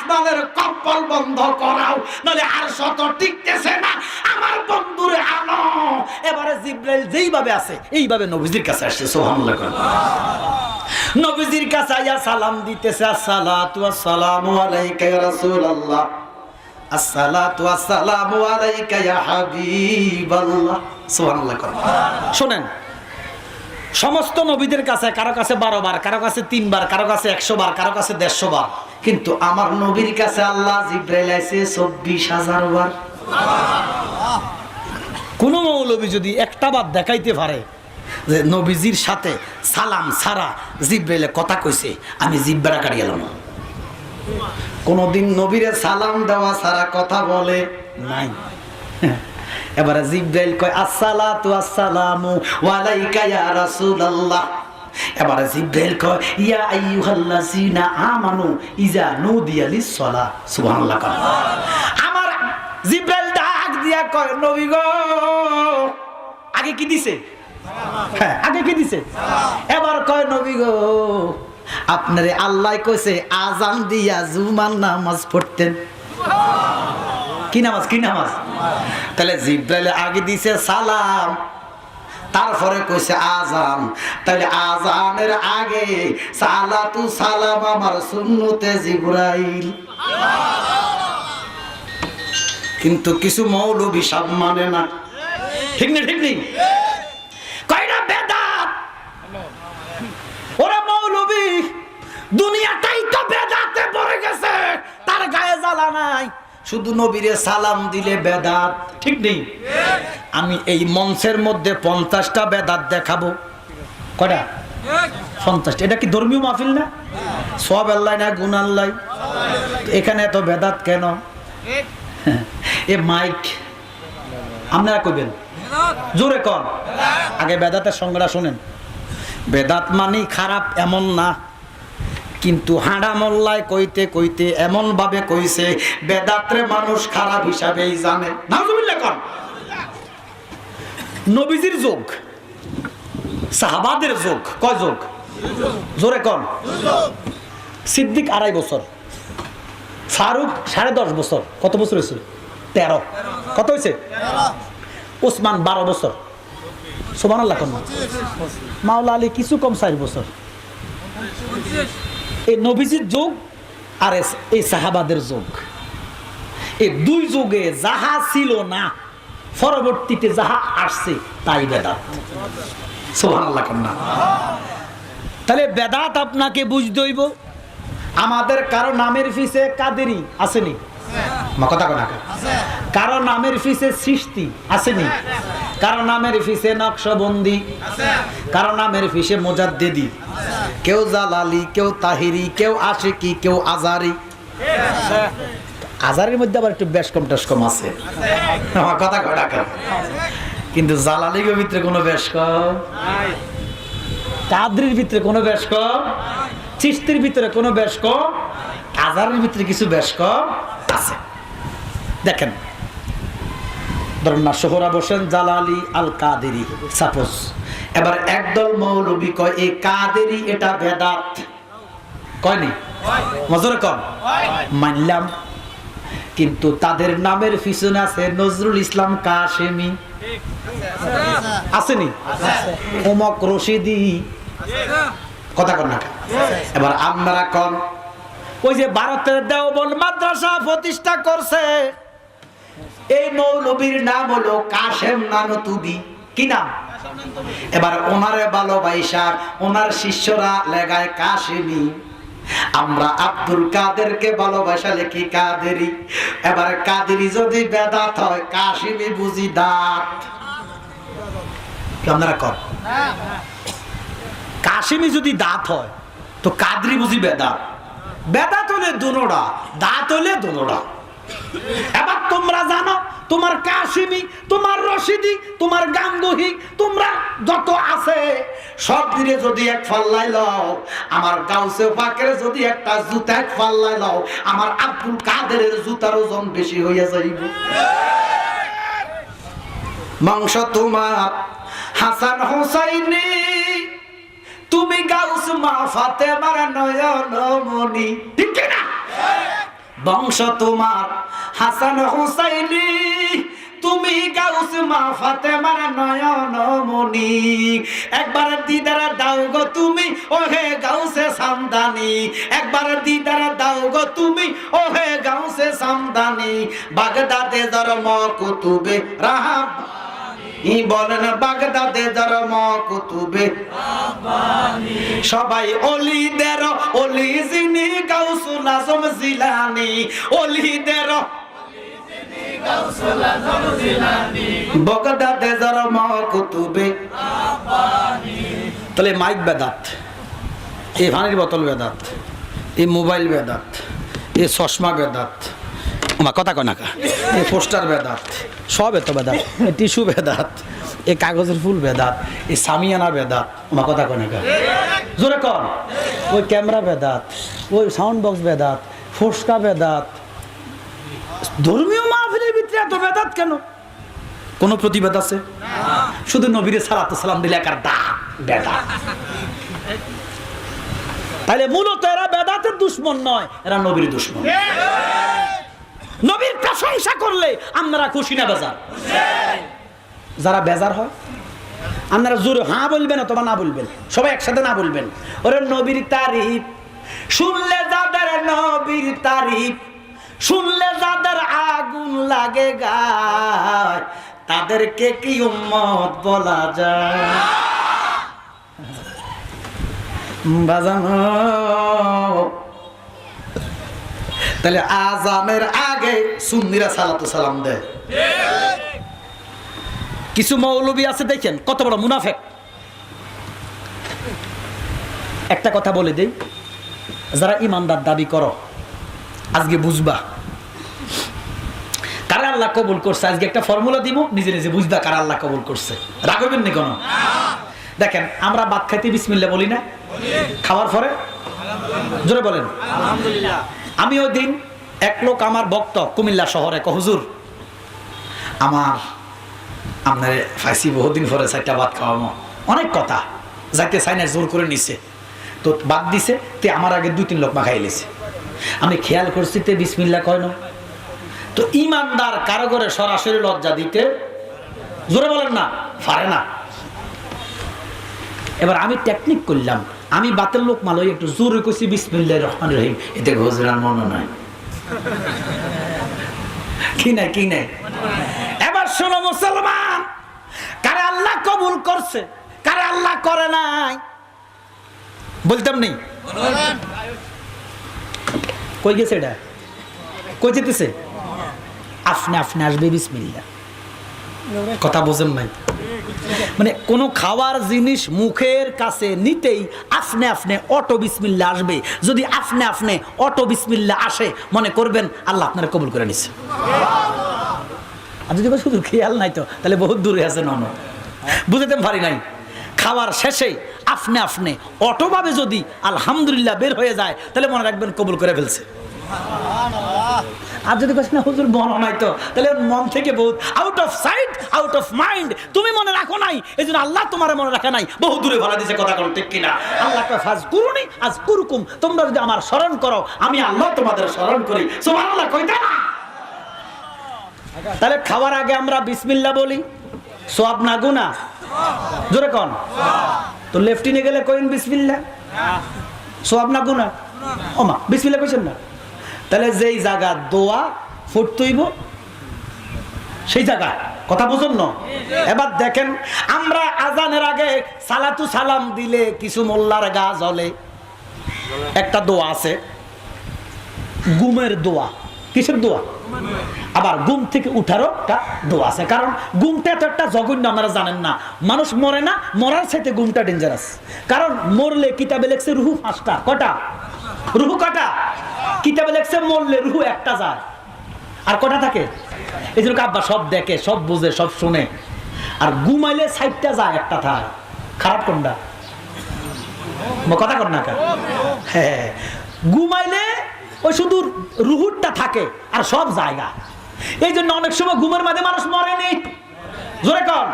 আসমানের কম্পল বন্ধ করাও, নাহলে আর শত টিকতেছে না, আমার বন্ধুরে আনো। এবারে জিব্রাইল যেইভাবে আছে এইভাবে নবীজির কাছে আসছে। সুবহানাল্লাহ। নবীজির কাছে আয়া সালাম দিতেছে, আসসালাতু ওয়াসসালামু আলাইকা ইয়া রাসূলুল্লাহ, আসসালাতু ওয়াসসালামু আলাইকা ইয়া হাবিবাল্লাহ। সুবহানাল্লাহ। শুনেন, সমস্ত নবীদের কাছে কারো কাছে 12 বার, কারো কাছে 3 বার, কারো কাছে 100 বার, কারো কাছে 150 বার, কিন্তু আমার নবীর কাছে আল্লাহ জিব্রাইল আইছে 24,000 বার। কোন মৌলবী যদি একটা বার দেখাইতে পারে যে নবীজির সাথে সালাম ছাড়া জিব্রাইলে কথা কইছে, আমি জিব্বারা কাটি এলাম। কোনদিন নবীরে সালাম দেওয়া ছাড়া কথা বলে নাই। এবারে জিব্রাইল কয় আসসালাতু ওয়াসসালামু আলাইকা ইয়া রাসূলুল্লাহ। এবারে জিব্রাইল কয় ইয়া আইয়ুহাল্লাযিনা আমানু ইজা নুদিয়া লিস-সালাহ। সুবহানাল্লাহ। আমার জিব্রাইল ডাক দিয়া কয় নবী গো, আগে কি দিছে? হ্যাঁ, আগে কি দিছে? এবার কয় নবী গো, আপনারে আল্লাহ কইছে আজান দিয়া জুমার নামাজ পড়তেন। কি নামাজ? কি নামাজ? তাহলে জিব্রাইল আগে দিছে সালাম, তারপরে কইছে আজান। তাহলে আজানের আগে সালাতু সালাম আমার সুন্নতে জিব্রাইল। কিন্তু কিছু মৌলবী সব মানে না। ঠিক না? ঠিক নেই? কয়টা বেদাত। ওরা মৌলবী, দুনিয়াটাই তো বেদাতে ভরে গেছে, তার গায়ে জ্বালা নাই, শুধু নবীরে সালাম দিলে বেদাত। ঠিক নেই? আমি এই মঞ্চের মধ্যে 50টা বেদাত দেখাবো। কয়টা? 50টা। এটা কি ধর্মীয় মাহফিল না? সব আল্লাহ না গুণ আল্লাহ? এখানে এত বেদাত কেন? এ মাইক আপনারা কইবেন, জোরে কর। আগে বেদাতের সংজ্ঞা শুনেন। বেদাত মানে খারাপ এমন না, কিন্তু হাঁড়া মোল্লায় কইতে কইতে এমন ভাবে কইছে বেদাত্রে মানুষ খারাপ হিসাবেই জানে। নাউজুবিল্লাহ কর। নবীজির যুগ, সাহাবাদের যুগ, কয় যুগ? জোরে কর। সিদ্দিক 2.5 বছর, ফারুক 10.5 বছর। কত বছর হয়েছে? 13। কত হয়েছে? ওসমান 12 বছর। সুবহানাল্লাহ। মাওলা আলী কিছু কম 4 বছর। এই নবীজির যুগ আর এই সাহাবাদের যুগ, এই দুই যুগে যাহা ছিল না, পরবর্তীতে যাহা আসছে তাই বেদাত। সুবহানাল্লাহ। তাহলে বেদাত আপনাকে বুঝতে হইব। আমাদের কারো নামের পিছে কাদেরি আসেনি? কথা কথা। কারো নামের পিছে সৃষ্টি আসেনি? কারো নামের পিছে নকশবন্দি, কারো নামের পিছে মুজাদ্দিদি, কেউ জালালি, কেউ তাহিরি, কেউ আশিকি, কেউ আজারি। আজারির মধ্যে আবার একটু বেশ কম টেশ কম আছে। কথা কথা। কিন্তু জালালির ভিতরে কোনো বেশ কম, কাদরির ভিতরে কোনো বেশ কম, চিশতির ভিতরে কোনো বেশ কম, আজারের ভিতরে কিছু বেশ কম আছে। দেখেন, ধরুন না, শোহরা বসেন জালালি আল কাদেরি সাপোজ। এবার একদল মৌলবী কয় এই কাদেরি এটা বেদাত। কয়নি? মজুরে কম মানলাম, কিন্তু তাদের নামের পিছনে আছে নজরুল ইসলাম কাশেমি, আসেনি? ওমক রশিদি। কথা কন না। এবার আপনারা কন, ওই যে ভারতের দেওবন্দ মাদ্রাসা প্রতিষ্ঠা করছে, এই মৌলবীর নাম হলো কাশেম নানুতুবি। কি নাম? এবার ওনারে ভালোবাসা ওনার শিষ্যরা লেগায় কাশেমি। আমরা আব্দুল কাদেরকে ভালোবাসা লেখি কাদেরি। এবার কাদেরি যদি বেদাত হয়, কাশেমি বুঝি দাঁত। আপনারা কর। কাশেমি যদি দাঁত হয় তো কাদরি বুঝি বেদাত। বেদাত হলে দুনোটা, দাঁত হলে দুনোটা। এবার তোমরা জানো, তোমার কাশিমি, তোমার রশিদি, তোমার গাঙ্গুহি, তোমরা যত আছে সব দিনে যদি এক ফাল্লাই লও, আমার গাউসে পাকের যদি একটা জুতা এক ফাল্লাই লও, আমার আব্দুল কাদেরের জুতার ওজন বেশি হইয়া যাইব। মাংস তোমার হাসান হোসাইনি, তুমি গাউস মা ফাতেমার নয়নমণি। ঠিক না? বংশ তোমার হাসান হুসাইনি, তুমি গাউস মা ফাতেমার নয়ন মনি। একবার দিদার দাও গো তুমি ওহে গাউসে সামদানি, একবার দিদার দাও গো তুমি ওহে গাউসে সামদানি। বাগদাদে ধর্ম কুতুবে রাহাব বলেন, বাগদাদে ধর্ম কুতুবে সবাই অলিদের অলি যিনি গাউসুল আজম জিলানি, অলিদের বাগদাদে ধর্ম কুতুবে। তাহলে মাইক বেদাত, এই পানির বোতল বেদাত, এই মোবাইল বেদাত, এই চশমা বেদাত, আমার কথা কয় না, এই পোস্টার বেদাত, সব এত বেদাত, এই টিস্যু বেদাত, এই কাগজের ফুল বেদাত, এই সামিয়ানা বেদাত, আমার কথা কয় না, জোরে কর। ওই ক্যামেরা বেদাত, ওই সাউন্ড বক্স বেদাত, ফোসকা বেদাত। ধর্মীয় মাহফিলের ভিতরে এত বেদাত কেন? কোন প্রতিবাদ আছে? শুধু নবীরে সালাতু সালাম দিলে একার দা বেদাত। তাহলে মূলত এরা বেদাতের দুশমন নয়, এরা নবীর দুশমন। নবীর প্রশংসা করলে আপনারা খুশি না বেজার? যারা বেজার হয় আপনারা জোরে হ্যাঁ বলবেন অথবা না বলবেন, সবাই একসাথে না বলবেন। ওরে নবীর তারিফ শুনলে যাদের, নবীর তারিফ শুনলে যাদের আগুন লাগে গায়, তাদেরকে কি উম্মত বলা যায়? বাজানো তাহলে আজানের আগে সুন্নিরা সালাতু সালাম দেয়। কিছু মৌলবী আছে দেখেন কত বড় মুনাফেক। একটা কথা বলে দেই, যারা ইমানদার দাবি করো আজকে বুঝবা কারা আল্লাহ কবুল করছে। আজকে একটা ফর্মুলা দিব, নিজে নিজে বুঝবা কারা আল্লাহ কবুল করছে। রাখবেন নি কোনো? দেখেন আমরা ভাত খাইতে বিসমিল্লাহ বলি না? খাওয়ার পরে জোরে বলেন আলহামদুলিল্লাহ। আমি ওই দিন এক লোক আমার ভক্ত কুমিল্লা শহরে হুজুর আপনার ফাইসি বহুদিন পরে চারটা ভাত খাওয়াবো, অনেক কথা যাইতে চাই না, জোর করে নিছে তো বাদ দিছে। তে আমার আগে 2-3 লোক খাই লেছে। আমি খেয়াল করছি তে বিসমিল্লাহ কয় না। তো ইমানদার কারো করে সরাসরি লজ্জা দিতে জোরে বলেন না পারে না। এবার আমি টেকনিক করলাম, আমি বাতের লোক মালই একটু জোরে কইছি বিসমিল্লাহির রহমানির রহিম, এতে হুজুরার মনে নাই কি নাই কি নাই। এবার শোনো মুসলমান, কারে আল্লাহ কবুল করছে কারে আল্লাহ করে নাই বলতাম নেই। কই গেছে এটা? কই যেতেছে? আপনি আপনি আসবে বিসমিল্লাহ। কথা বোঝেন নাই? মানে কোন খাওয়ার জিনিস মুখের কাছে নিতেই আপনি আপনি অটো বিসমিল্লাহ আসবে। যদি আপনি আপনি অটো বিসমিল্লাহ আসে মনে করবেন আল্লাহ আপনারা কবুল করে নিছে। আর যদি শুধু খেয়াল নাই তো তাহলে বহুত দূরে আছে, নন বুঝতে পারি নাই। খাওয়ার শেষে আপনি আপনি অটোভাবে যদি আলহামদুলিল্লাহ বের হয়ে যায় তাহলে মনে রাখবেন কবুল করে ফেলছে। আর যদি না হুজুর মনে নাই তো তাহলে মন থেকে বহুত out of sight out of mind, তুমি মনে রাখো নাই এই জন্য আল্লাহ তোমার মনে রাখা নাই, বহু দূরে ভাড়া দিয়েছে। কথা কোন ঠিক কিনা? আল্লাহকে ফাজকুরুনি আযকুরুকুম, তোমরা যদি আমার স্মরণ করো আমি আল্লাহ তোমাদের স্মরণ করি। সুবহানাল্লাহ কইতা না? তাহলে খাওয়ার আগে আমরা বিসমিল্লাহ বলি, সওয়াব না গুনাহ? জোরে কোন? তো লেফটিনে গেলে কইন বিসমিল্লাহ, সওয়াব না গুনাহ? ওমা বিসমিল্লাহ কইছেন না? তাহলে যেই জায়গা দোয়া ফুটতইব সেই জায়গা, কথা বুঝুন না? এবার দেখেন আমরা আজানের আগে সালাতু সালাম দিলে কিছু মোল্লার গা জ্বলে। একটা দোয়া আছে ঘুমের দোয়া। কিসের দোয়া? আবার ঘুম থেকে উঠারও একটা দোয়া আছে। কারণ ঘুমটা তো একটা জঘন্য, আপনারা জানেন না। মানুষ মরে না, মরার সাথে ঘুমটা ডেঞ্জারাস। কারণ মরলে কিতাবে লেখছে রুহু 5টা। কটা রুহু? কটা কিতাবে লেখছে? মরলে রুহু একটা যায়, আর কটা থাকে? এই জন্য আব্বা সব দেখে, সব বুঝে, সব শুনে। আর ঘুমাইলে 60টা যায়, একটা থাকে। খারাপ কোনটা? কথা কর না? হ্যাঁ, ঘুমাইলে ওই শুধু রুহুটা থাকে আর সব জায়গা। এই জন্য অনেক সময় ঘুমের মাঝে মানুষ মরেনি। জোরে কর।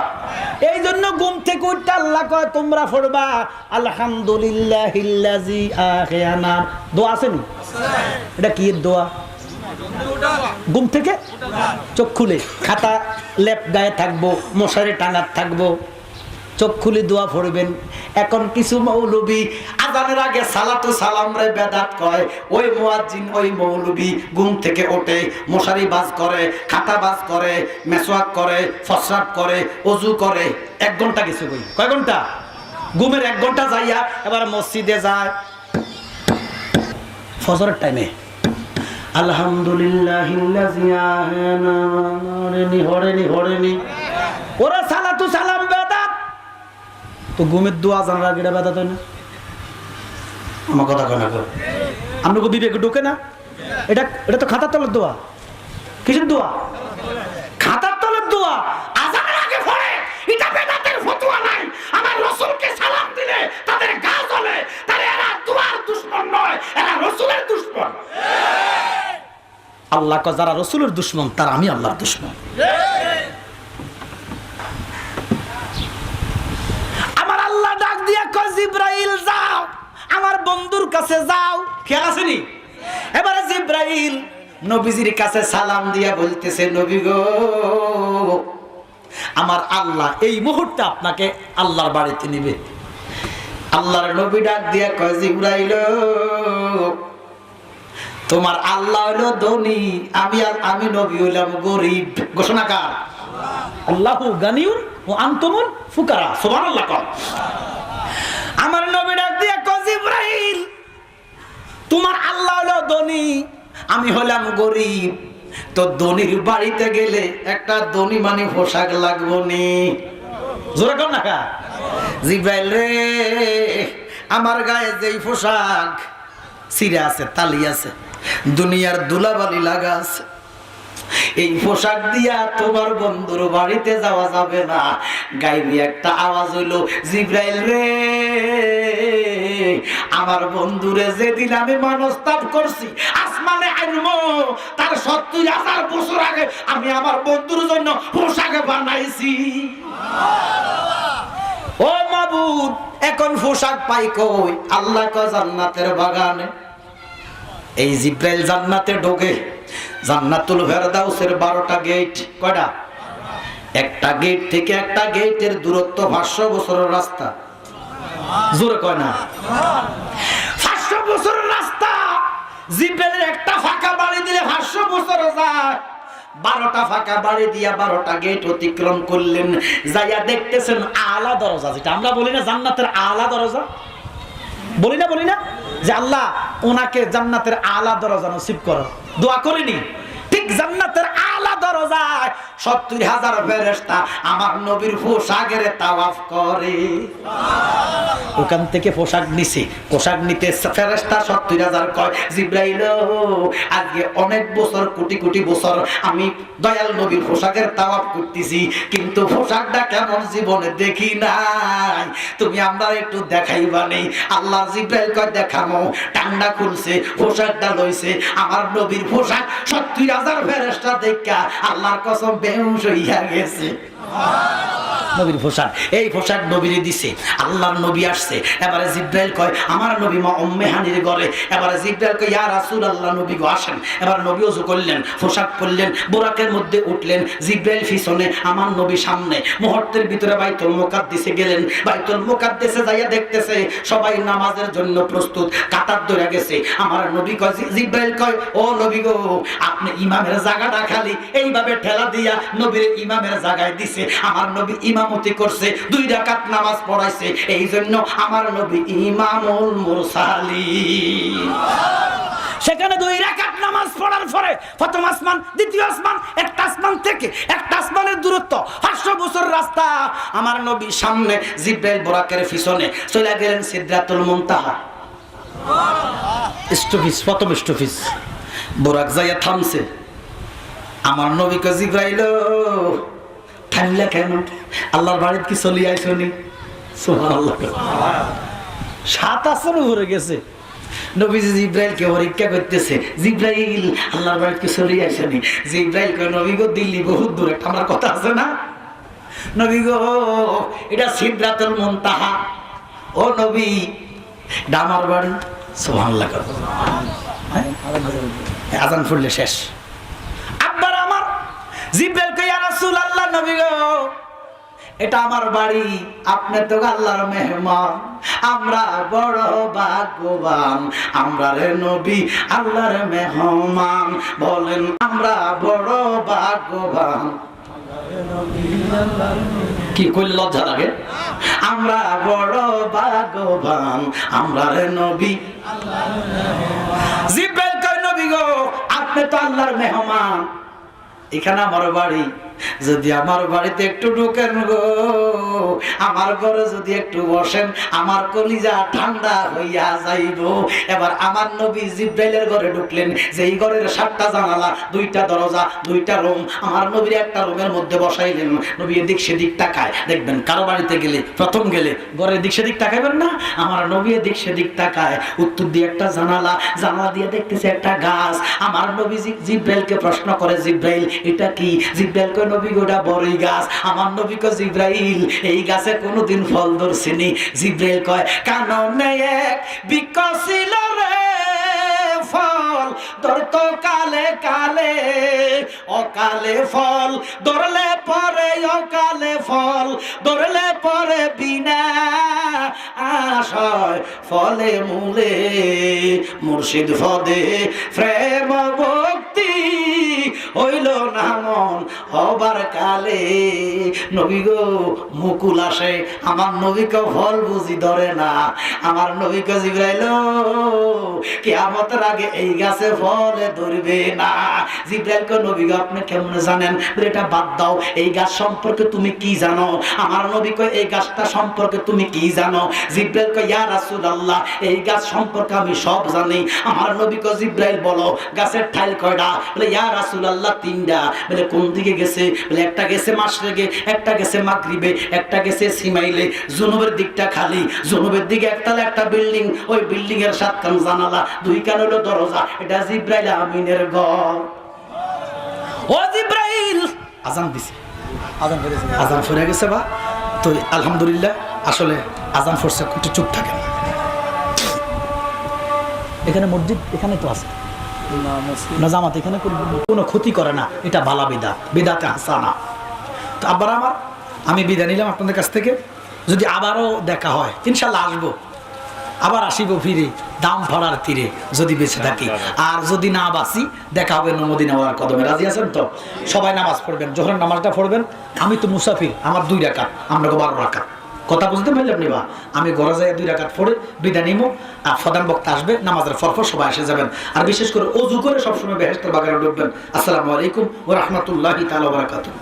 এই জন্য ঘুম থেকে উঠতে আল্লাহ কয় তোমরা পড়বা আলহামদুলিল্লাহিল্লাযী আহয়ানা। দোয়া আছে নি? এটা কি দোয়া? ঘুম থেকে চোখ খুলে খাতা লেপ গায়ে থাকবো, মশারি টাঙাত থাকবো, চোখ খুলে দোয়া পড়বেন। এখন কিছু মৌলবী আজানের আগে সালাতু সালাম রে বেদাত কয়। ওই মুয়াজ্জিন ওই মৌলবী ঘুম থেকে ওঠে, মশারি বাজ করে, খাতা বাজ করে, মেসওয়াক করে, ফসরাত করে, ওযু করে। 1 ঘন্টা কিছু কই, কয় ঘন্টা? ঘুমের 1 ঘন্টা যাইয়া এবার মসজিদে যায় ফজরের টাইমে। আলহামদুলিল্লাহিল্লাযী আহয়ানা হরেনি ওরা সালাতু সালাম বেদাত। তো ঘুমের দোয়া জানার আগে এটা বেদাত হয় না? আমার কথা কয় না কয়? আপনাকে বিবেকে ঢোকে না? এটা তো খাতার তলের দোয়া। কিসের দোয়া? খাতার তলের দোয়া। আজানের আগে পড়ে, এটা বেদাতের ফতোয়া নাই। আমার রাসূলকে সালাম দিলে তাদের গা জ্বলে, তারা এরা দোয়ার দুশমন নয়, এরা রাসূলের দুশমন। আল্লাহ কয় যারা রাসূলের দুশমন তারা আমি আল্লাহর দুশমন। আমার আল্লাহ ডাক দিয়া কয় জিবরাইল যাও আমার বন্ধুর কাছে যাও। খেয়াল আসেনি? এবারে জিবরাইল নবীজির কাছে সালাম দিয়া বলতেছে, নবী গো আমার আল্লাহ এই মুহূর্তে আপনাকে আল্লাহর বাড়িতে নিবে। আল্লাহর নবী ডাক দিয়া কয় জিবরাইল তোমার আল্লাহ হলো ধনী, আমি নবী হইলাম গরিব। ঘোষণা কার? আল্লাহু গানিউন ওয়া আনতুমুল ফুকারা। সুবহানাল্লাহ। আমার নবী ডাক দিয়া কয় জিবরাইল তোমার আল্লাহ হলো ধনী, আমি হলাম গরিব। তো ধনীর বাড়িতে গেলে একটা ধনী মানে পোশাক লাগবো নি? জোরে কর না কা? জিবরাইল রে আমার গায়ে যেই পোশাক ছিঁড়ে আছে, তালি আছে, দুনিয়ার ধুলাবালি লাগা আছে, এই পোশাক দিয়া তোমার বন্ধুর বাড়িতে যাওয়া যাবে না। গাইবি একটা আওয়াজ হইল, জিবরাইল রে আমার বন্ধুরে যেদিন আমি মনস্তাপ করছি আসমানে আনবো, তার ৭০,০০০ বছর আগে আমি আমার বন্ধুর জন্য পোশাক বানাইছি। ও মাবুদ এখন পোশাক পাই কই? আল্লাহ কয় জান্নাতের বাগানে। এই জিবরাইল জান্নাতে ঢোকে। জান্নাতুল ফেরদাউসের 12টা গেট। কয়টা? একটা গেট থেকে একটা গেটের দূরত্ব 500 বছরের রাস্তা। জোরে কয় না? 500 বছরের রাস্তা। জিবরাইলের একটা ফাঁকা বাড়ি দিলে 500 বছর যায়। 12টা ফাঁকা বাড়ি দিয়া 12টা গেট অতিক্রম করলেন। যাইয়া দেখতেছেন আলা দরজা, যেটা আমরা বলি না জান্নাতের আলা দরজা, বলি না যে আল্লাহ ওনাকে জান্নাতের আলা দরজা নসিব করো, দোয়া করিনি? ঠিক জান্নাতের আলা দরজায় ৭০,০০০ ফেরেশতা আমার নবীর পোশাকের তাওয়াফ করে। ওখান থেকে পোশাক নিছে, পোশাক নিতে ফেরেশতা ৭০,০০০ কয় জিবরাইল আজকে অনেক বছর, কোটি কোটি বছর আমি দয়াল নবীর পোশাকের তাওয়াফ করতেছি, কিন্তু পোশাকটা কেমন জীবনে দেখি নাই, তুমি আমরা একটু দেখাইবা নেই? আল্লাহ জিবরাইল কয় দেখামো। টান্ডা খুলছে, পোশাকটা লইছে, আমার নবীর পোশাক ৭০,০০০ ফেরেশতা দেখা আল্লাহর কসম বেহুশ হইয়া গেছে। নবীর পোশাক, এই পোশাক নবীরে দিছে। আল্লাহর নবী আসছে। এবারে জিবরাইল কয় আমার নবী মা উম্মে হানির ঘরে। এবারে জিবরাইল কয় ইয়া রাসূলুল্লাহ নবী গো আসেন। এবার নবী ওযু করলেন, পোশাক পরলেন, বোরাকের মধ্যে উঠলেন। জিবরাইল পিছনে, আমার নবী সামনে। মুহূর্তের ভিতরে বাইতুল মুকাদ্দিসে গেলেন। বাইতুল মুকাদ্দিসে যাইয়া দেখতেছে সবাই নামাজের জন্য প্রস্তুত, কাতার ধরে গেছে। আমার নবী কয়, জিবরাইল কয় ও নবী গো আপনি ইমামের জায়গাটা খালি, এইভাবে ঠেলা দিয়া নবীর ইমামের জায়গায় দিছে। আমার নবী ইমামতি করছে, 2 রাকাত নামাজ পড়াইছে, এই জন্য আমার নবী ইমামুল মুরসালিন। সেখানে 2 রাকাত নামাজ পড়ার পরে প্রথম আসমান, দ্বিতীয় আসমান, একটা আসমান থেকে একটা আসমানের দূরত্ব 500 বছর রাস্তা। আমার নবী সামনে, জিবরাইল বোরাকের পিছনে চলে গেলেন সিদরাতুল মুনতাহা। স্টপিস, প্রথম স্টপিস। বোরাক যাইয়া থামছে। আমার নবীকে জিবরাইল থামলে কেন? আল্লাহর বাড়িতে কি চলি আইসনি? সুবহানাল্লাহ। 7 আসমান উপরে গেছে। নবীজি জিবরাইলকে পরীক্ষা করতেছে, জিবরাইল আল্লাহর বাড়িতে কি চলি আইসনি? জিবরাইল কয় নবী গো দিল্লি বহুত দূরে, আমার কথা আছে না? নবী গো এটা সিদরাতুল মুনতাহা। ও নবী ডামার বাড়ি। সুবহানাল্লাহ। আজান ফুললে শেষ। আব্বার আমার জিব্রাইল কই ইয়া রাসূলুল্লাহ, নবী গো এটা আমার বাড়ি, আপনি তো আল্লাহর মেহমান, আমরা বড় ভাগ্যবান, আমরা রে নবী আল্লাহর মেহমান, বলেন আমরা বড় ভাগ্যবান। কি কইলে লজ্জা লাগে? আমরা বড় ভাগ্যবান, আমরা রে নবী। জিব্রাইল কয় নবী গো আপনি তো আল্লাহর মেহমান, এখানে আমার বাড়ি, যদি আমার বাড়িতে একটু ঢোকেন গো, আমার ঘরে যদি একটু বসেন, আমার কলিজা ঠান্ডা হইয়া যাইব। এবার আমার নবী জিব্রাইলের ঘরে ঢুকলেন, যেই ঘরের 7টা জানালা, 2টা দরজা, 2টা রুম, আমার নবীর একটা রুমের মধ্যে বসাইলেন। নবী এদিক সেদিক তাকায়, দেখবেন কারো বাড়িতে গেলে প্রথম গেলে ঘরের দিক সেদিক তাকাইবেন না, আমার নবী এদিক সেদিক তাকায়। উত্তর দিয়ে একটা জানালা, জানালা দিয়ে দেখতেছে একটা গাছ। আমার নবী জিব্রাইলকে প্রশ্ন করে, জিব্রাইল এটা কি? জিব্রাইল কয় নবী গোটা বড়ই গাছ। আমার নবী কয় জিব্রাইল এই গাছে কোনোদিন ফল ধরছেনি? জিব্রাইল কয় কাননে এক বৃক্ষ ছিল রে, ফল ধরতো কালে কালে, অকালে ফল ধরলে পরে, অকালে ফল ধরলে পরে বিনা আশয় ফলে মূলে মুর্শিদ ফদে প্রেম ভক্তি হইল না মন হবার কালে। নবী গো মুকুল আসে, আমার নবীকে ফল বুঝি ধরে না। আমার নবীকে জিব্রাইল কিয়ামতের আগে এই গাছে ফলে ধরবে না। জিব্রাইল কয় নবী গো আপনি কেমনে জানেন? এটা বাদ দাও, এই গাছ সম্পর্কে তুমি কি জানো? আমার নবী কয় এই গাছটা সম্পর্কে তুমি কি জানো? জিব্রাইল কয় ইয়া রাসূলুল্লাহ এই গাছ সম্পর্কে আমি সব জানি। আমার নবী কয় জিব্রাইল বলো গাছের ঠাইল কয়টা? বলে ইয়া রাসূলুল্লাহ 3টা। বলে কোন দিকে গেছে? বলে একটা গেছে মাশরিকে, একটা গেছে মাগরিবে, একটা গেছে সিমাইলে। জুনুবের দিকটা খালি, জুনুবের দিকে একতলা একটা বিল্ডিং, ওই বিল্ডিং এর 7খান জানালা, 2 কান হলো দরজা, এটা জিব্রাইল আমিনের ঘর। ও জিব্রাইল আজান দিছে, আজান ফুরে গেছে বা তো আলহামদুলিল্লাহ। আসলে আজান ফুরছে, একটু চুপ থাকেন। এখানে মসজিদ এখানে তো আছে না, জামাত এখানে কোনো ক্ষতি করে না, এটা ভালো বিদাত, বিদাতে হাসানা। তো আবার আমার আমি বিদায় নিলাম আপনাদের কাছ থেকে। যদি আবারও দেখা হয় ইনশাল্লাহ আসবো, আবার আসিব ফিরে দাম ভাড়ার তীরে যদি বেঁচে থাকি। আর যদি না বাঁচি দেখা হবে মদিনা ওয়ালার কদমে। রাজি আছেন তো? সবাই নামাজ পড়বেন, জোহরের নামাজটা পড়বেন। আমি তো মুসাফির, আমার 2 রাকাত, আপনাকে 12 রাকাত। কথা বুঝতে পারলাম নিবা? আমি ঘরে যাই 2 রাকাত পড়ে বিদায় নিব। আর প্রধান বক্তা আসবে, নামাজের পরপর সবাই এসে যাবেন। আর বিশেষ করে ওযু করে সবসময় বেহেশতের বাগানে ঢুকবেন। আসসালামু আলাইকুম ওয়া রাহমাতুল্লাহি তাআলা ওয়া বারাকাতুহু।